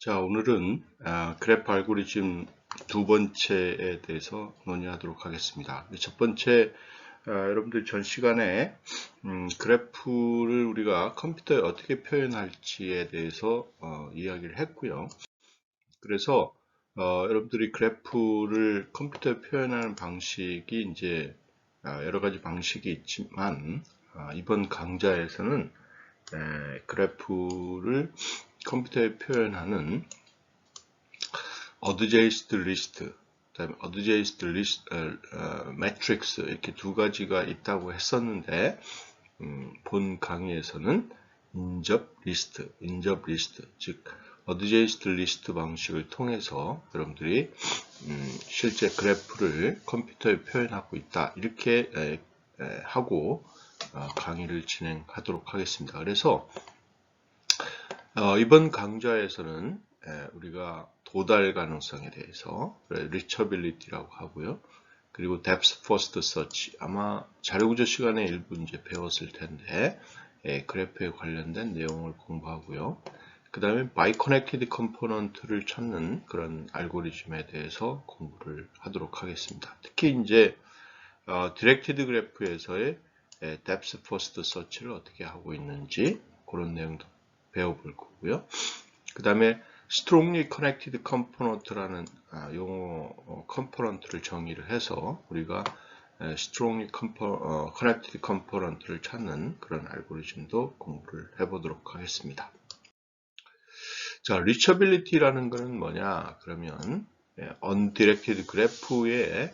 자, 오늘은 그래프 알고리즘 두 번째에 대해서 논의하도록 하겠습니다. 첫 번째, 여러분들 전 시간에 그래프를 우리가 컴퓨터에 어떻게 표현할지에 대해서 이야기를 했고요. 그래서 여러분들이 그래프를 컴퓨터에 표현하는 방식이 이제 여러 가지 방식이 있지만 이번 강좌에서는 그래프를 컴퓨터에 표현하는 어드제이스트 리스트, 그다음에 어드제이스트 리스트, 매트릭스 이렇게 두 가지가 있다고 했었는데 본 강의에서는 인접 리스트, 즉 어드제이스트 리스트 방식을 통해서 여러분들이 실제 그래프를 컴퓨터에 표현하고 있다 이렇게 하고 강의를 진행하도록 하겠습니다. 그래서 이번 강좌에서는 우리가 도달 가능성에 대해서 리처빌리티라고 하고요. 그리고 depth first search 아마 자료구조 시간에 일부 이제 배웠을 텐데 그래프에 관련된 내용을 공부하고요. 그 다음에 by connected component를 찾는 그런 알고리즘에 대해서 공부를 하도록 하겠습니다. 특히 이제 directed 그래프에서의 depth first search를 어떻게 하고 있는지 그런 내용도 배워볼 거고요. 그 다음에 strongly connected component라는 용어 component를 정의를 해서 우리가 strongly connected component를 찾는 그런 알고리즘도 공부를 해보도록 하겠습니다. 자, reachability라는 것은 뭐냐? 그러면 undirected 그래프에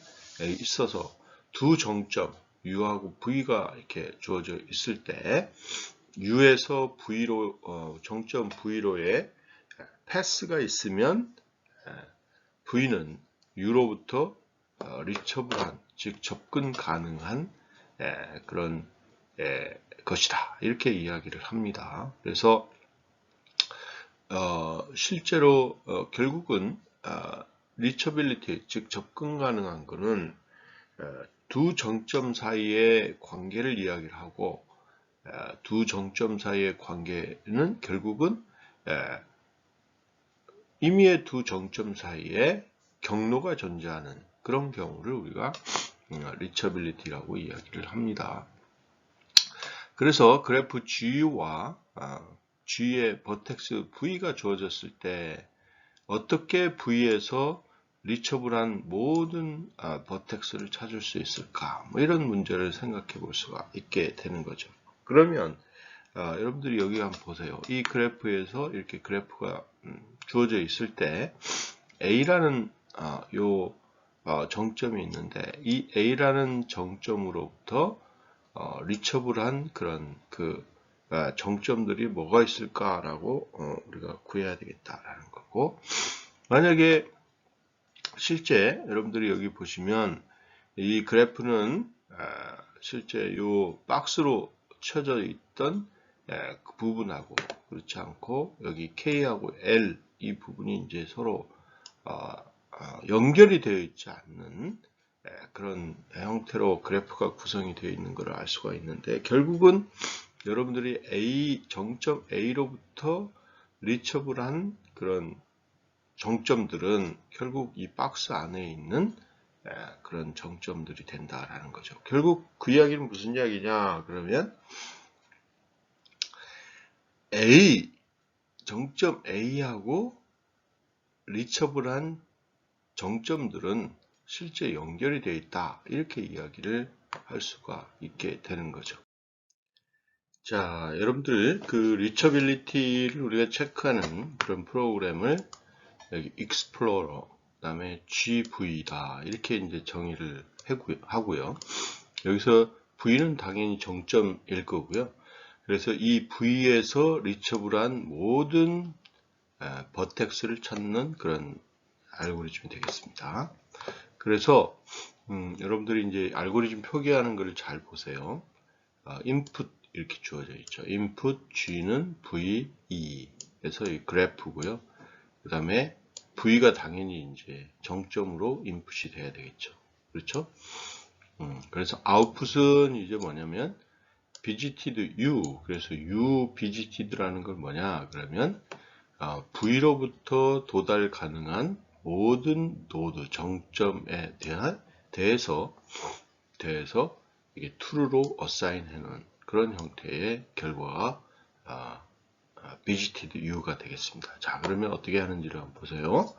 있어서 두 정점 U하고 V가 이렇게 주어져 있을 때 U에서 V로 정점 V로의 패스가 있으면 V는 U로부터 리처블한 즉 접근 가능한 그런 것이다 이렇게 이야기를 합니다. 그래서 실제로 결국은 리처빌리티 즉 접근 가능한 것은 두 정점 사이의 관계를 이야기를 하고 두 정점 사이의 관계는 결국은 임의의 두 정점 사이에 경로가 존재하는 그런 경우를 우리가 리처빌리티라고 이야기를 합니다. 그래서 그래프 G와 G의 버텍스 V가 주어졌을 때 어떻게 V에서 리처블한 모든 버텍스를 찾을 수 있을까? 뭐 이런 문제를 생각해 볼 수가 있게 되는 거죠. 그러면 여러분들이 여기 한번 보세요. 이 그래프에서 이렇게 그래프가 주어져 있을 때 A라는 정점이 있는데 이 A라는 정점으로부터 리처블한 그런 정점들이 뭐가 있을까라고 우리가 구해야 되겠다라는 거고, 만약에 실제 여러분들이 여기 보시면 이 그래프는 실제 이 박스로 쳐져 있던 그 부분하고 그렇지 않고 여기 K하고 L 이 부분이 이제 서로 연결이 되어 있지 않는 그런 형태로 그래프가 구성이 되어 있는 것을 알 수가 있는데, 결국은 여러분들이 정점 A로부터 리처블한 그런 정점들은 결국 이 박스 안에 있는 그런 정점들이 된다라는 거죠. 결국 그 이야기는 무슨 이야기냐 그러면 정점 A하고 리처블한 정점들은 실제 연결이 되어 있다 이렇게 이야기를 할 수가 있게 되는 거죠. 자, 여러분들 그 리처빌리티를 우리가 체크하는 그런 프로그램을 여기 익스플로러 그다음에 GV다 이렇게 이제 정의를 하고요. 여기서 V는 당연히 정점일 거고요. 그래서 이 V에서 리처블한 모든 버텍스를 찾는 그런 알고리즘이 되겠습니다. 그래서 여러분들이 이제 알고리즘 표기하는 것을 잘 보세요. 인풋 이렇게 주어져 있죠. 인풋 G는 V2에서 이 그래프고요. 그 다음에 V가 당연히 이제 정점으로 인풋이 돼야 되겠죠. 그렇죠? 그래서 아웃풋은 이제 뭐냐면 visited U. 그래서 U visited라는 걸 뭐냐? 그러면 V로부터 도달 가능한 모든 노드 정점에 대해서 이게 true로 assign 해놓은 그런 형태의 결과가 visited u가 되겠습니다. 자, 그러면 어떻게 하는지를 한번 보세요.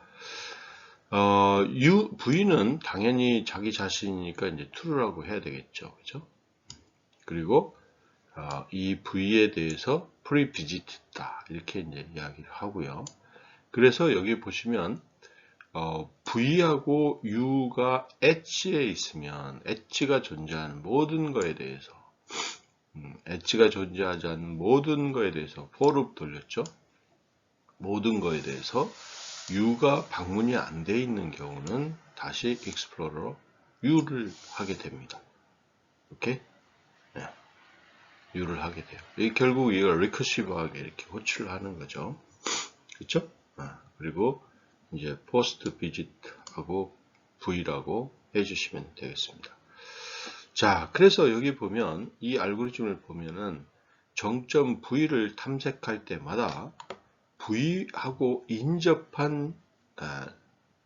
V는 당연히 자기 자신이니까 이제 true라고 해야 되겠죠. 그죠? 그리고 이 V에 대해서 pre-visited다. 이렇게 이제 이야기를 하고요. 그래서 여기 보시면 V하고 U가 H에 있으면 H가 존재하는 모든 거에 대해서 H가 존재하지 않는 모든 거에 대해서 for loop 돌렸죠. 모든 거에 대해서 U가 방문이 안 돼 있는 경우는 다시 Explorer로 U를 하게 됩니다. 오케이? 네. U를 하게 돼요. 결국 이걸 리커시브하게 이렇게 호출을 하는 거죠. 그렇죠? 그리고 이제 post visit하고 V라고 해주시면 되겠습니다. 자, 그래서 여기 보면 이 알고리즘을 보면은 정점 V를 탐색할 때마다 V하고 인접한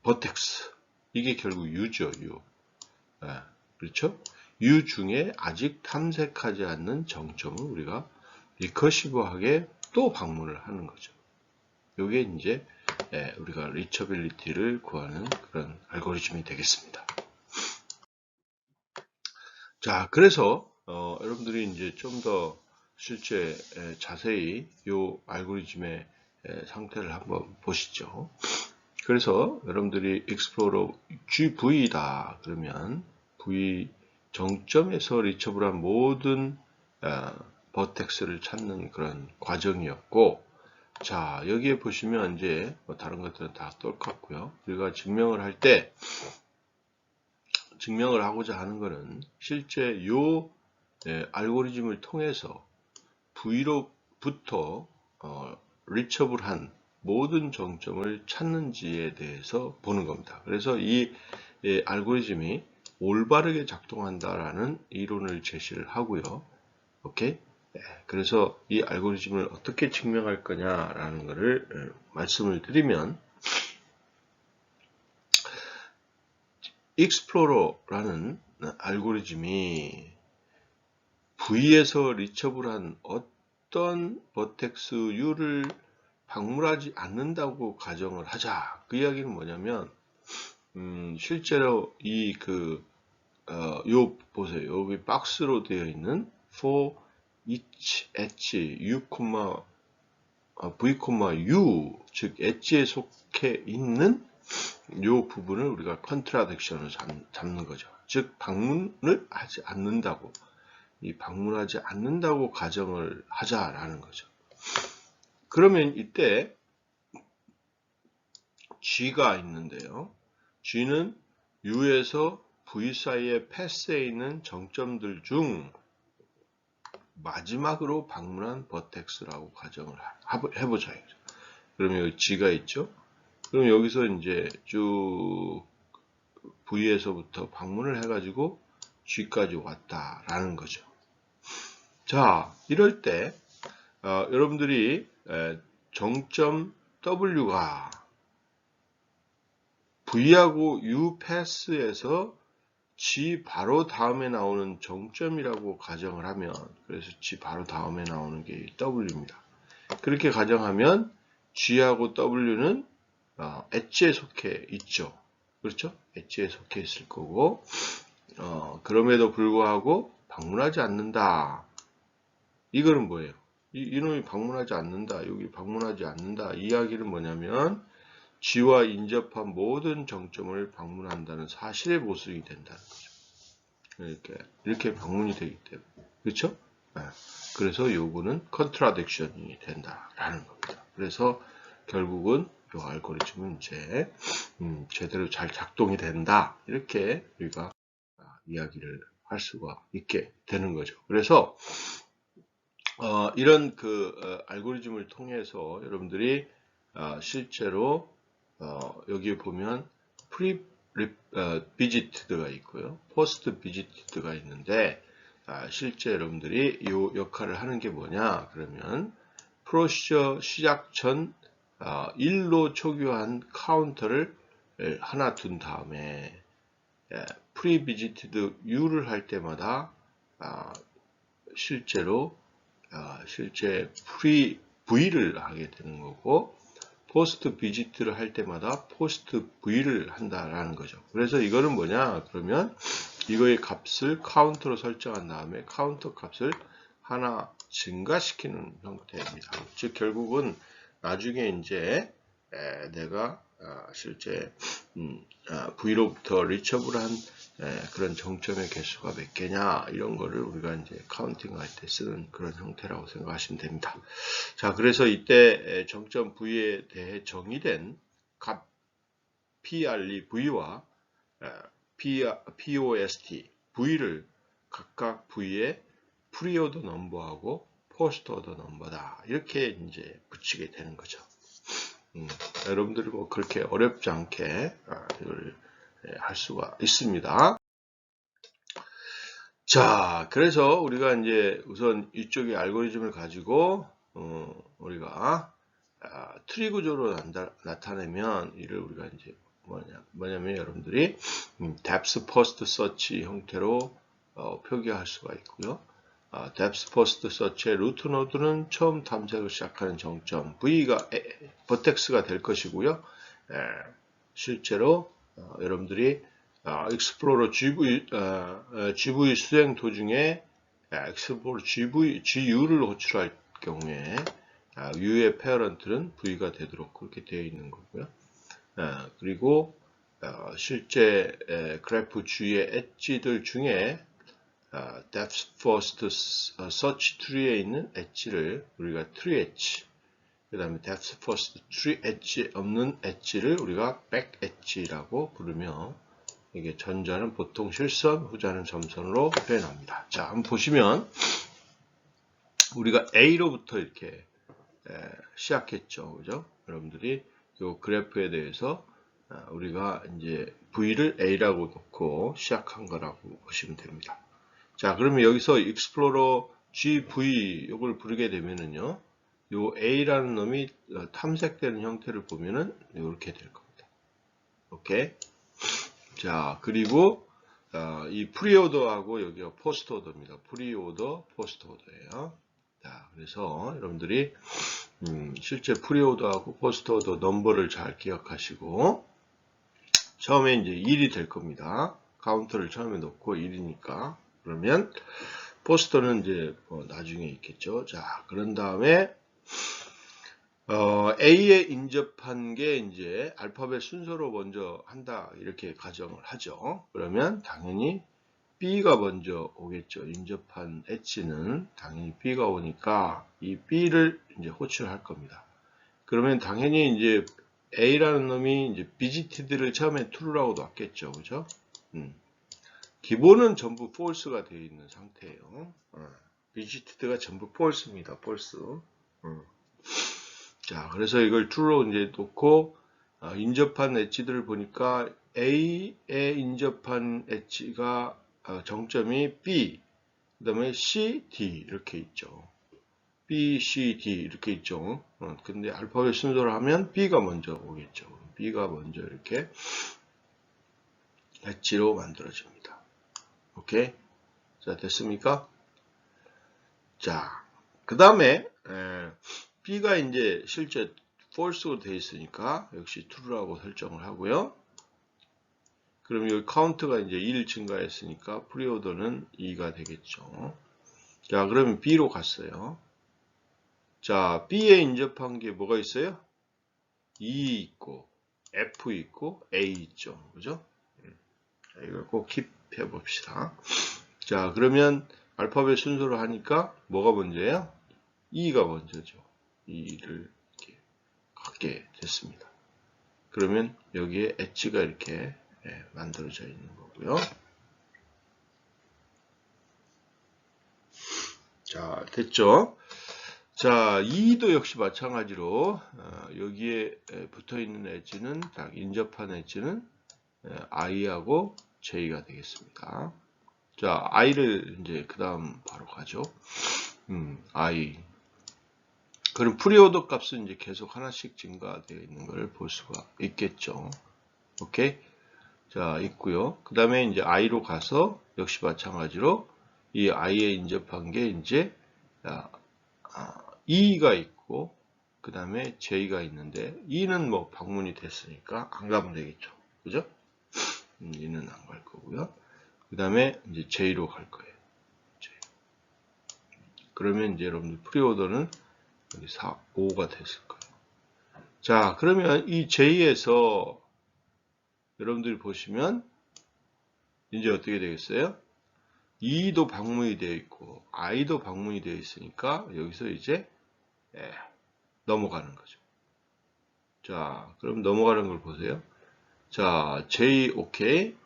버텍스, 이게 결국 U죠. U. 그렇죠? U 중에 아직 탐색하지 않는 정점을 우리가 리커시브하게 또 방문을 하는 거죠. 이게 이제 우리가 리처빌리티를 구하는 그런 알고리즘이 되겠습니다. 자, 그래서 여러분들이 이제 좀 더 실제 자세히 이 알고리즘의 상태를 한번 보시죠. 그래서 여러분들이 Explorer GV다 그러면 V 정점에서 리처블한 모든 버텍스를 찾는 그런 과정이었고, 자, 여기에 보시면 이제 뭐 다른 것들은 다 똑같고요. 우리가 증명을 하고자 하는 것은 실제 요 알고리즘을 통해서 V로부터 리처블한 모든 정점을 찾는지에 대해서 보는 겁니다. 그래서 이 알고리즘이 올바르게 작동한다라는 이론을 제시를 하고요. 오케이? 그래서 이 알고리즘을 어떻게 증명할 거냐라는 것을 말씀을 드리면, Explorer라는 알고리즘이 V에서 리처블한 어떤 버텍스 U를 방문하지 않는다고 가정을 하자. 그 이야기는 뭐냐면, 실제로 요 보세요. 여기 박스로 되어 있는 for each h u, v, u, 즉 h에 속해 있는 요 부분을 우리가 컨트라딕션을 잡는 거죠. 즉 방문을 하지 않는다고, 방문하지 않는다고 가정을 하자라는 거죠. 그러면 이때 G가 있는데요. G는 U에서 V 사이의 패스에 있는 정점들 중 마지막으로 방문한 버텍스라고 가정을 해보자. 그러면 여기 G가 있죠. 그럼 여기서 이제 쭉 V에서부터 방문을 해가지고 G까지 왔다라는 거죠. 자, 이럴 때 여러분들이 정점 W가 V하고 U 패스에서 G 바로 다음에 나오는 정점이라고 가정을 하면, 그래서 G 바로 다음에 나오는 게 W입니다. 그렇게 가정하면 G하고 W는 엣지에 속해 있죠. 그렇죠? 엣지에 속해 있을 거고, 그럼에도 불구하고 방문하지 않는다. 이거는 뭐예요? 이놈이 방문하지 않는다. 여기 방문하지 않는다. 이 이야기는 뭐냐면 G와 인접한 모든 정점을 방문한다는 사실에 보수이 된다는 거죠. 이렇게 방문이 되기 때문에. 그렇죠? 그래서 요거는 컨트라딕션이 된다라는 겁니다. 그래서 결국은 이 알고리즘은 이제 제대로 잘 작동이 된다. 이렇게 우리가 이야기를 할 수가 있게 되는 거죠. 그래서 이런 알고리즘을 통해서 여러분들이 실제로 여기에 보면 pre-visited가 있고요, post-visited가 있는데, 실제 여러분들이 이 역할을 하는 게 뭐냐 그러면 프로시저 시작 전 1로 초기화한 카운터를 하나 둔 다음에 프리비지티드 U를 할 때마다 실제로 실제 프리 V를 하게 되는 거고, 포스트 비지트를 할 때마다 포스트 V를 한다라는 거죠. 그래서 이거는 뭐냐 그러면 이거의 값을 카운터로 설정한 다음에 카운터 값을 하나 증가시키는 형태입니다. 즉 결국은 나중에 이제 내가 실제 V로부터 리처블한 그런 정점의 개수가 몇 개냐 이런 거를 우리가 이제 카운팅 할 때 쓰는 그런 형태라고 생각하시면 됩니다. 자, 그래서 이때 정점 V에 대해 정의된 값 PRE V와 POST V를 각각 V에 프리오더 넘버하고 포스트 오더 넘버다 이렇게 이제 붙이게 되는 거죠. 여러분들이 뭐 그렇게 어렵지 않게 이걸 할 수가 있습니다. 자, 그래서 우리가 이제 우선 이쪽의 알고리즘을 가지고 우리가 트리 구조로 나타내면 이를 우리가 이제 뭐냐면 여러분들이 depth first search 형태로 표기할 수가 있고요. depth first search의 루트 노드는 처음 탐색을 시작하는 정점 V가 버텍스가 될 것이고요. 실제로 여러분들이 익스플로러 GV 수행 도중에 익스플로러 GU를 호출할 경우에 U의 페어런트는 V가 되도록 그렇게 되어 있는 거고요. 그리고 실제 그래프 G의 엣지들 중에 depth first search tree에 있는 엣지를 우리가 tree 엣지, 그 다음에 depth first tree 엣지 없는 엣지를 우리가 back 엣지라고 부르며, 이게 전자는 보통 실선, 후자는 점선으로 표현합니다. 자, 한번 보시면 우리가 A로부터 이렇게 시작했죠, 그죠? 여러분들이 이 그래프에 대해서 우리가 이제 V를 A라고 놓고 시작한 거라고 보시면 됩니다. 자, 그러면 여기서 Explorer GV 이걸 부르게 되면은요, 요 A라는 놈이 탐색되는 형태를 보면은 이렇게 될 겁니다. 오케이. 자, 그리고 이 프리오더하고 여기가 포스트오더입니다. 프리오더, 포스트오더예요. 자, 그래서 여러분들이 실제 프리오더하고 포스트오더 넘버를 잘 기억하시고, 처음에 이제 1이 될 겁니다. 카운터를 처음에 놓고 1이니까. 그러면 포스터는 이제 나중에 있겠죠. 자, 그런 다음에 A에 인접한 게 이제 알파벳 순서로 먼저 한다 이렇게 가정을 하죠. 그러면 당연히 B가 먼저 오겠죠. 인접한 엣지는 당연히 B가 오니까 이 B를 이제 호출할 겁니다. 그러면 당연히 이제 A라는 놈이 이제 BGT들을 처음에 true라고 놨겠죠. 그죠? 기본은 전부 false가 되어 있는 상태예요. BGT가 전부 false입니다. false. 자, 그래서 이걸 true로 이제 놓고 인접한 엣지들을 보니까 A에 인접한 엣지가 정점이 B, 그 다음에 C, D 이렇게 있죠. B, C, D 이렇게 있죠. 근데 알파벳 순서로 하면 B가 먼저 오겠죠. B가 먼저 이렇게 엣지로 만들어집니다. 오케이. 자, 됐습니까? 자, 그 다음에 B가 이제 실제 false로 되어 있으니까 역시 true라고 설정을 하고요. 그럼 여기 카운트가 이제 1 증가했으니까 프리오더는 2가 되겠죠. 자, 그러면 B로 갔어요. 자, B에 인접한 게 뭐가 있어요? E 있고 F 있고 A 있죠. 그죠? 자, 이걸 꼭 킵해 봅시다. 자, 그러면 알파벳 순서로 하니까 뭐가 먼저예요? E가 먼저죠. E를 이렇게 갖게 됐습니다. 그러면 여기에 엣지가 이렇게 만들어져 있는 거고요. 자, 됐죠? 자, E도 역시 마찬가지로 여기에 붙어 있는 엣지는 딱 인접한 엣지는 I하고 J가 되겠습니다. 자, I를 이제 그 다음 바로 가죠. I 그럼 프리오더 값은 이제 계속 하나씩 증가되어 있는 걸 볼 수가 있겠죠. 오케이? 자, 있고요. 그 다음에 이제 i로 가서 역시 마찬가지로 이 i에 인접한 게 이제 e가 있고 그 다음에 j가 있는데 e는 뭐 방문이 됐으니까 안 가면 되겠죠. 그죠? e는 안 갈 거고요. 그 다음에 이제 j로 갈 거예요. J. 그러면 이제 여러분들 프리오더는 여기 4, 5가 됐을 거예요. 자, 그러면 이 j에서 여러분들이 보시면 이제 어떻게 되겠어요? e도 방문이 되어 있고 i도 방문이 되어 있으니까 여기서 이제 넘어가는 거죠. 자, 그럼 넘어가는 걸 보세요. 자, j 오케이.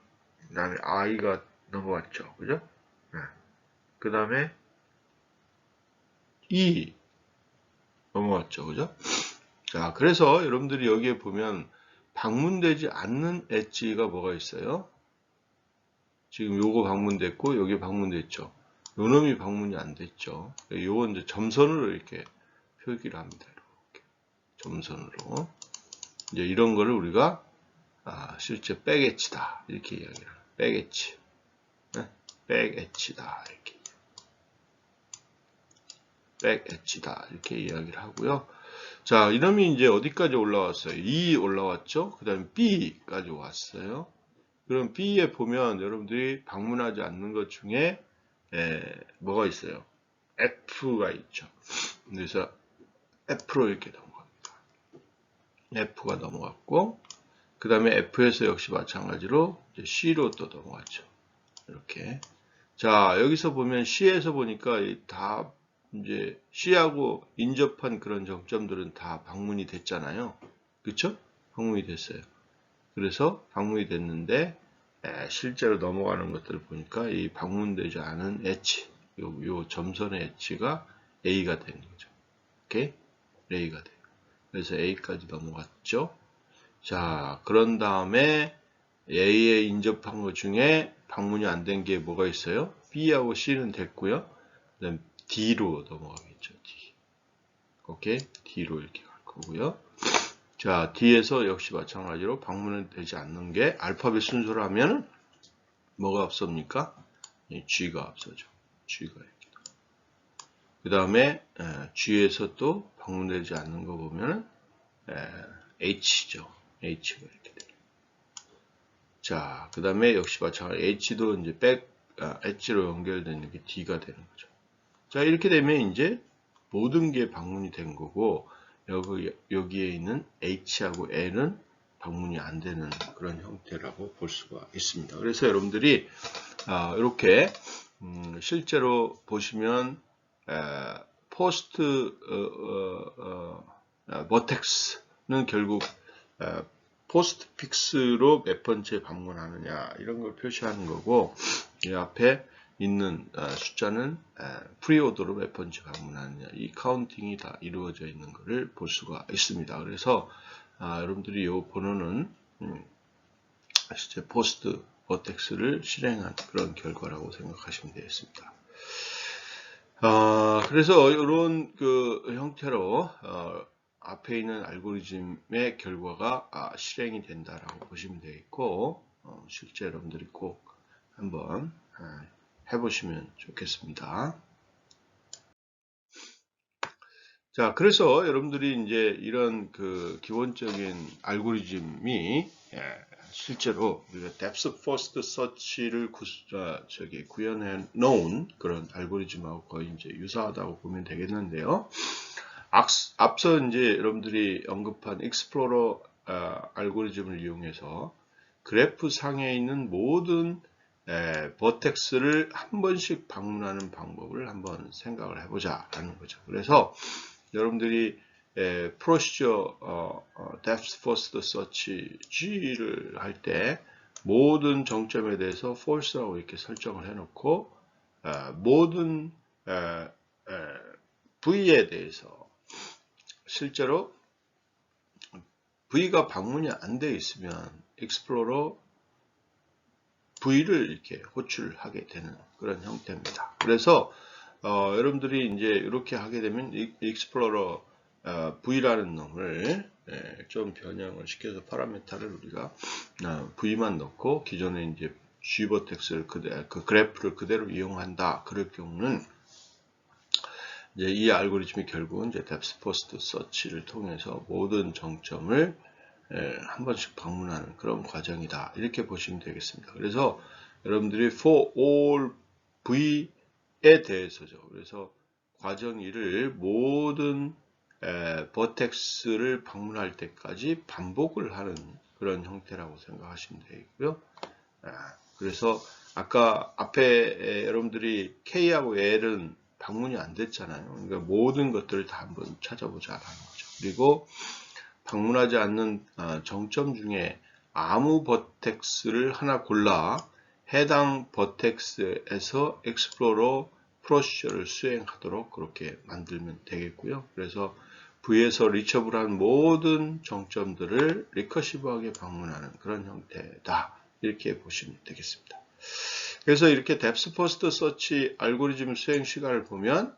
그 다음에 i가 넘어갔죠. 그죠? 그 다음에 e 넘어갔죠. 그죠? 자, 그래서 여러분들이 여기에 보면 방문되지 않는 엣지가 뭐가 있어요? 지금 요거 방문됐고 여기 방문됐죠. 요 놈이 방문이 안 됐죠. 요거 이제 점선으로 이렇게 표기를 합니다. 이렇게 점선으로 이제 이런 거를 우리가 실제 백 엣지다 이렇게 이야기를 해요. 백 엣지, 백 엣지다 이렇게 백 엣지다 이렇게 이야기를 하고요. 자, 이놈이 이제 어디까지 올라왔어요? E 올라왔죠. 그 다음에 B까지 왔어요. 그럼 B에 보면 여러분들이 방문하지 않는 것 중에 뭐가 있어요? F가 있죠. 그래서 F로 이렇게 넘어갑니다. F가 넘어갔고 그 다음에 F에서 역시 마찬가지로 이제 C로 또 넘어갔죠. 이렇게. 자, 여기서 보면 C에서 보니까 다 이제 C하고 인접한 그런 정점들은 다 방문이 됐잖아요. 그쵸? 방문이 됐어요. 그래서 방문이 됐는데 실제로 넘어가는 것들을 보니까 이 방문되지 않은 엣지, 요 점선의 엣지가 A가 되는 거죠. 오케이? A가 돼요. 그래서 A까지 넘어갔죠. 자, 그런 다음에 A에 인접한 것 중에 방문이 안 된 게 뭐가 있어요? B하고 C는 됐고요. 그다음 D로 넘어가겠죠. D. 오케이? D로 이렇게 갈 거고요. 자, D에서 역시 마찬가지로 방문은 되지 않는 게 알파벳 순서로 하면 뭐가 앞섭니까? G가 앞서죠. G가 이렇게. 그 다음에 G에서 또 방문되지 않는 거 보면은 H죠. H가 이렇게 돼요. 자, 그 다음에 역시 마찬가지로 H도 이제 엣지로 연결되는 게 D가 되는 거죠. 자, 이렇게 되면 이제 모든 게 방문이 된 거고 여기에 있는 H하고 L은 방문이 안 되는 그런 형태라고 볼 수가 있습니다. 그래서 여러분들이 이렇게 실제로 보시면 포스트 버텍스는 결국 포스트 픽스로 몇 번째 방문하느냐 이런 걸 표시하는 거고 이 앞에 있는 숫자는 프리오더로 몇 번째 방문하느냐 이 카운팅이 다 이루어져 있는 것을 볼 수가 있습니다. 그래서 여러분들이 이 번호는 실제 포스트 버텍스를 실행한 그런 결과라고 생각하시면 되겠습니다. 그래서 이런 그 형태로 앞에 있는 알고리즘의 결과가 실행이 된다라고 보시면 되겠고 실제 여러분들이 꼭 한번 해보시면 좋겠습니다. 자, 그래서 여러분들이 이제 이런 그 기본적인 알고리즘이 실제로 우리가 depth first search를 구현해 놓은 그런 알고리즘하고 거의 이제 유사하다고 보면 되겠는데요. 앞서 이제 여러분들이 언급한 익스플로러 알고리즘을 이용해서 그래프 상에 있는 모든 버텍스를 한 번씩 방문하는 방법을 한번 생각을 해보자라는 거죠. 그래서 여러분들이 프로시저 depth first search G를 할 때 모든 정점에 대해서 false라고 이렇게 설정을 해놓고 모든 V에 대해서 실제로 V가 방문이 안 되어 있으면 익스플로러 V를 이렇게 호출하게 되는 그런 형태입니다. 그래서 여러분들이 이제 이렇게 하게 되면 익스플로러 V라는 놈을 좀 변형을 시켜서 파라메타를 우리가 V만 넣고 기존에 이제 G버텍스를 그 그래프를 그대로 이용한다. 그럴 경우는 이제 이 알고리즘이 결국은 이제 depth first search를 통해서 모든 정점을 한 번씩 방문하는 그런 과정이다. 이렇게 보시면 되겠습니다. 그래서 여러분들이 for all V에 대해서죠. 그래서 과정 1을 모든 버텍스를 방문할 때까지 반복을 하는 그런 형태라고 생각하시면 되고요. 그래서 아까 앞에 여러분들이 K하고 L은 방문이 안 됐잖아요. 그러니까 모든 것들을 다 한번 찾아보자라는 거죠. 그리고 방문하지 않는 정점 중에 아무 버텍스를 하나 골라 해당 버텍스에서 익스플로러 프로시저를 수행하도록 그렇게 만들면 되겠고요. 그래서 V에서 리처블한 모든 정점들을 리커시브하게 방문하는 그런 형태다. 이렇게 보시면 되겠습니다. 그래서 이렇게 depth first search 알고리즘 수행 시간을 보면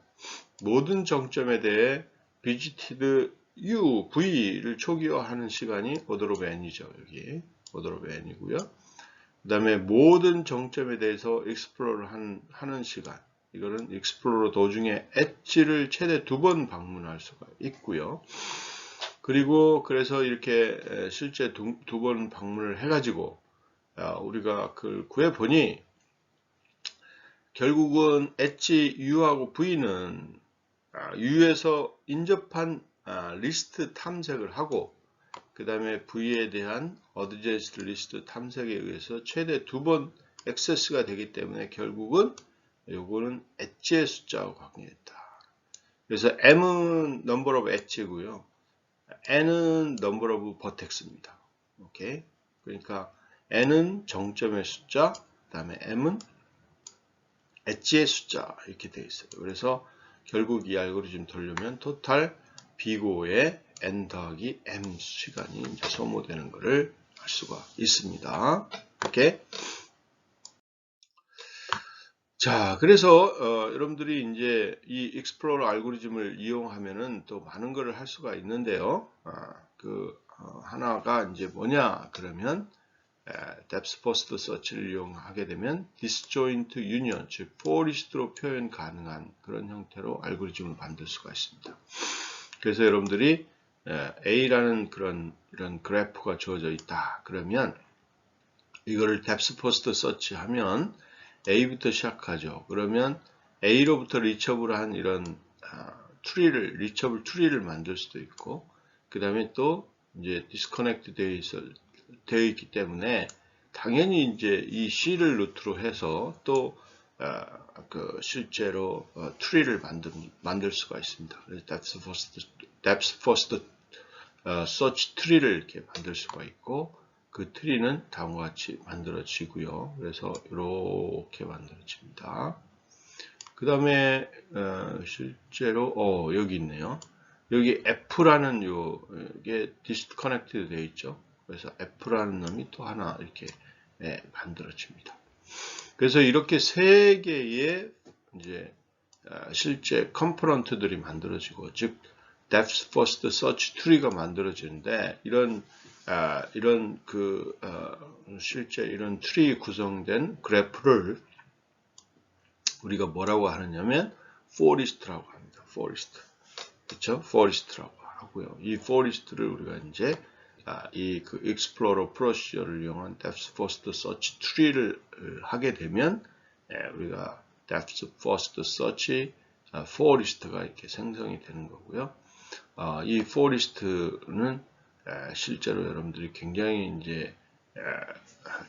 모든 정점에 대해 visited U, V를 초기화하는 시간이 order of n이죠. 여기 order of n이고요. 그 다음에 모든 정점에 대해서 익스플로러를 하는 시간, 이거는 익스플로러 도중에 엣지를 최대 2번 방문할 수가 있고요. 그리고 그래서 이렇게 실제 두 번 방문을 해가지고 우리가 그걸 구해보니 결국은 엣지 U하고 V는 U에서 인접한 리스트 탐색을 하고 그 다음에 V에 대한 어드제스트 리스트 탐색에 의해서 최대 2번 액세스가 되기 때문에 결국은 요거는 엣지의 숫자하고 관계있다. 그래서 M은 number of 엣지고요. N은 number of vertex입니다. 오케이? 그러니까 N은 정점의 숫자, 그 다음에 M은 엣지의 숫자 이렇게 되어 있어요. 그래서 결국 이 알고리즘 돌려면 토탈 비고의 n 더하기 m 시간이 이제 소모되는 것을 알 수가 있습니다. 이렇게. 자, 그래서 여러분들이 이제 이 익스플로러 알고리즘을 이용하면은 또 많은 것을 할 수가 있는데요. 하나가 이제 뭐냐 그러면 depth first search를 이용하게 되면 disjoint union, 즉 포리스트로 표현 가능한 그런 형태로 알고리즘을 만들 수가 있습니다. 그래서 여러분들이 A라는 이런 그래프가 주어져 있다. 그러면 이거를 depth first search 하면 A부터 시작하죠. 그러면 A로부터 리처블한 이런 트리를 리처블 트리를 만들 수도 있고, 그 다음에 또 이제 디스커넥트 되어 있기 때문에 당연히 이제 이 C를 루트로 해서 또 실제로 트리를 만들 수가 있습니다. 그래서 depth first search 트리를 이렇게 만들 수가 있고, 그 트리는 다음과 같이 만들어지고요. 그래서 이렇게 만들어집니다. 그 다음에 실제로 여기 있네요. 여기 F라는 요게 디스커넥트 되어 있죠. 그래서 F라는 놈이 또 하나 이렇게 만들어집니다. 그래서 이렇게 세 개의 이제 실제 컴포넌트들이 만들어지고, 즉 depth first search tree가 만들어지는데 실제 이런 트리 구성된 그래프를 우리가 뭐라고 하느냐면 forest라고 합니다. forest. 그렇죠? forest라고 하고요. 이 forest를 우리가 이제 그 explorer procedure를 이용한 depth first search tree를 하게 되면 우리가 depth first search forest가 이렇게 생성이 되는 거고요. 이 forest는 실제로 여러분들이 굉장히 이제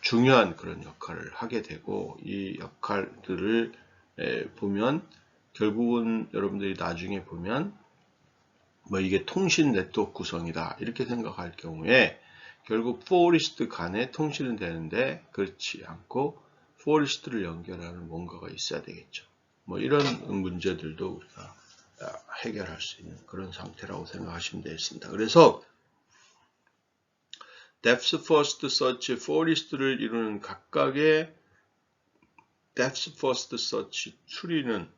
중요한 그런 역할을 하게 되고, 이 역할들을 보면 결국은 여러분들이 나중에 보면 뭐 이게 통신 네트워크 구성이다 이렇게 생각할 경우에 결국 포리스트 간에 통신은 되는데 그렇지 않고 포리스트를 연결하는 뭔가가 있어야 되겠죠. 뭐 이런 문제들도 우리가 해결할 수 있는 그런 상태라고 생각하시면 되겠습니다. 그래서 depth first search, forest를 이루는 각각의 depth first search tree는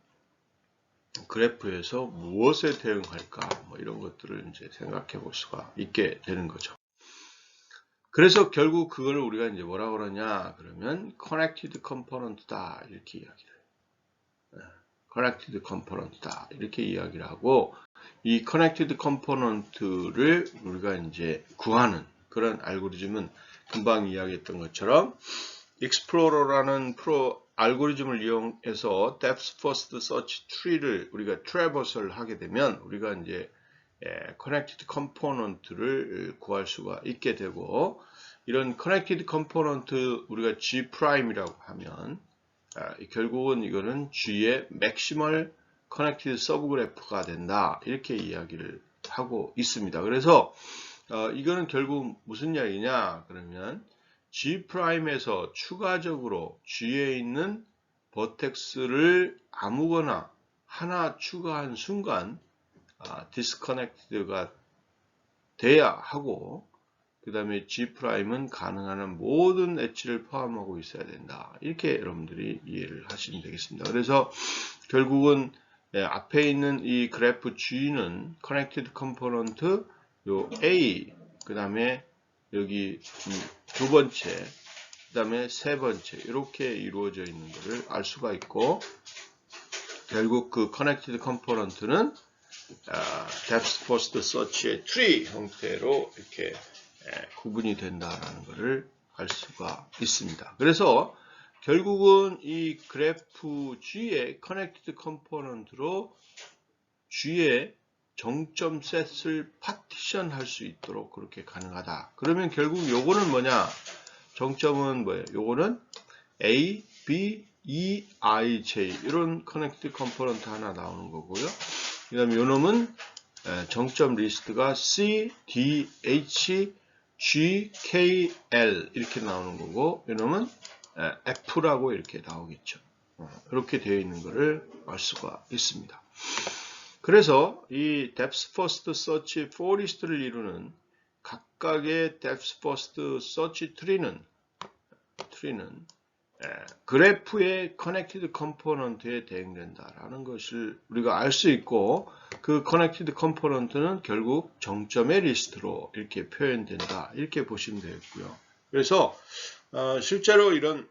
그래프에서 무엇에 대응할까 뭐 이런 것들을 이제 생각해 볼 수가 있게 되는 거죠. 그래서 결국 그걸 우리가 이제 뭐라고 그러냐 그러면 connected component다 이렇게 이야기를 해요. connected component다 이렇게 이야기를 하고 이 connected component를 우리가 이제 구하는 그런 알고리즘은 금방 이야기했던 것처럼 explorer라는 알고리즘을 이용해서 depth first search tree를 우리가 traverse를 하게 되면 우리가 이제 connected component를 구할 수가 있게 되고 이런 connected component 우리가 G'이라고 하면 결국은 이거는 G의 maximal connected subgraph가 된다 이렇게 이야기를 하고 있습니다. 그래서 이거는 결국 무슨 이야기냐 그러면 G'에서 추가적으로 G에 있는 버텍스를 아무거나 하나 추가한 순간 디스커넥트가 돼야 하고 그 다음에 G'은 가능한 한 모든 엣지를 포함하고 있어야 된다. 이렇게 여러분들이 이해를 하시면 되겠습니다. 그래서 결국은 앞에 있는 이 그래프 G는 Connected Component 요 A 그 다음에 여기 두 번째 그 다음에 세 번째 이렇게 이루어져 있는 것을 알 수가 있고 결국 그 Connected Component는 Depth First Search의 tree 형태로 이렇게 구분이 된다라는 것을 알 수가 있습니다. 그래서 결국은 이 그래프 G의 Connected Component로 G의 정점 셋을 파티션 할 수 있도록 그렇게 가능하다. 그러면 결국 요거는 뭐냐? 정점은 뭐예요? 요거는 A, B, E, I, J 이런 Connected Component 하나 나오는 거고요. 그 다음에 요 놈은 정점 리스트가 C, D, H, G, K, L 이렇게 나오는 거고 요 놈은 F라고 이렇게 나오겠죠. 이렇게 되어 있는 것을 알 수가 있습니다. 그래서 이 Depth First Search for List를 이루는 각각의 Depth First Search Tree는 그래프의 Connected Component에 대응된다라는 것을 우리가 알 수 있고 그 Connected Component는 결국 정점의 리스트로 이렇게 표현된다 이렇게 보시면 되겠고요. 그래서 실제로 이런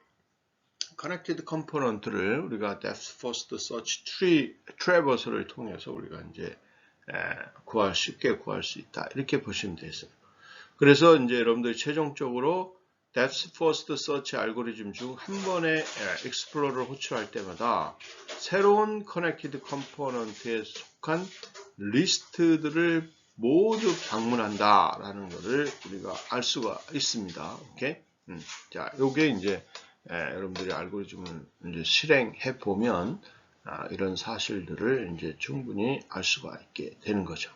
Connected Component를 우리가 Depth First Search Tree Traverse를 통해서 우리가 이제 쉽게 구할 수 있다 이렇게 보시면 되겠어요. 그래서 이제 여러분들이 최종적으로 Depth First Search 알고리즘 중 한 번에 Explorer를 호출할 때마다 새로운 Connected Component에 속한 리스트들을 모두 방문한다라는 것을 우리가 알 수가 있습니다. 오케이? 자, 요게 이제 여러분들이 알고리즘을 이제 실행해 보면 이런 사실들을 이제 충분히 알 수가 있게 되는 거죠.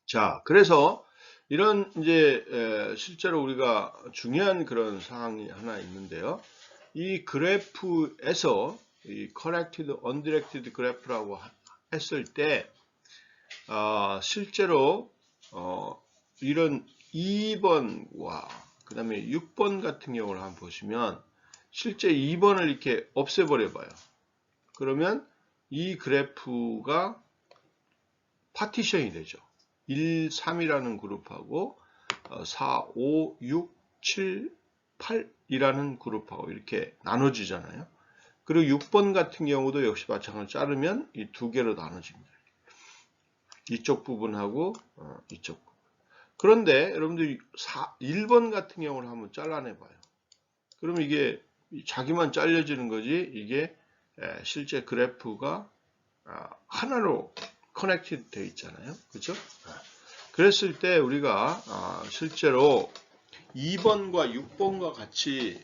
자, 그래서 이런 이제 실제로 우리가 중요한 그런 사항이 하나 있는데요. 이 그래프에서 이 corrected, undirected 그래프라고 했을 때 실제로 이런 2번과 그 다음에 6번 같은 경우를 한번 보시면 실제 2번을 이렇게 없애버려 봐요. 그러면 이 그래프가 파티션이 되죠. 1, 3이라는 그룹하고 4, 5, 6, 7, 8이라는 그룹하고 이렇게 나눠지잖아요. 그리고 6번 같은 경우도 역시 마찬가지로 자르면 이 두 개로 나눠집니다. 이쪽 부분하고 이쪽 부분. 그런데 여러분들 1번 같은 경우를 한번 잘라내봐요. 그러면 이게 자기만 잘려지는 거지 이게 실제 그래프가 하나로 커넥티드 되어 있잖아요. 그렇죠? 그랬을 때 우리가 실제로 2번과 6번과 같이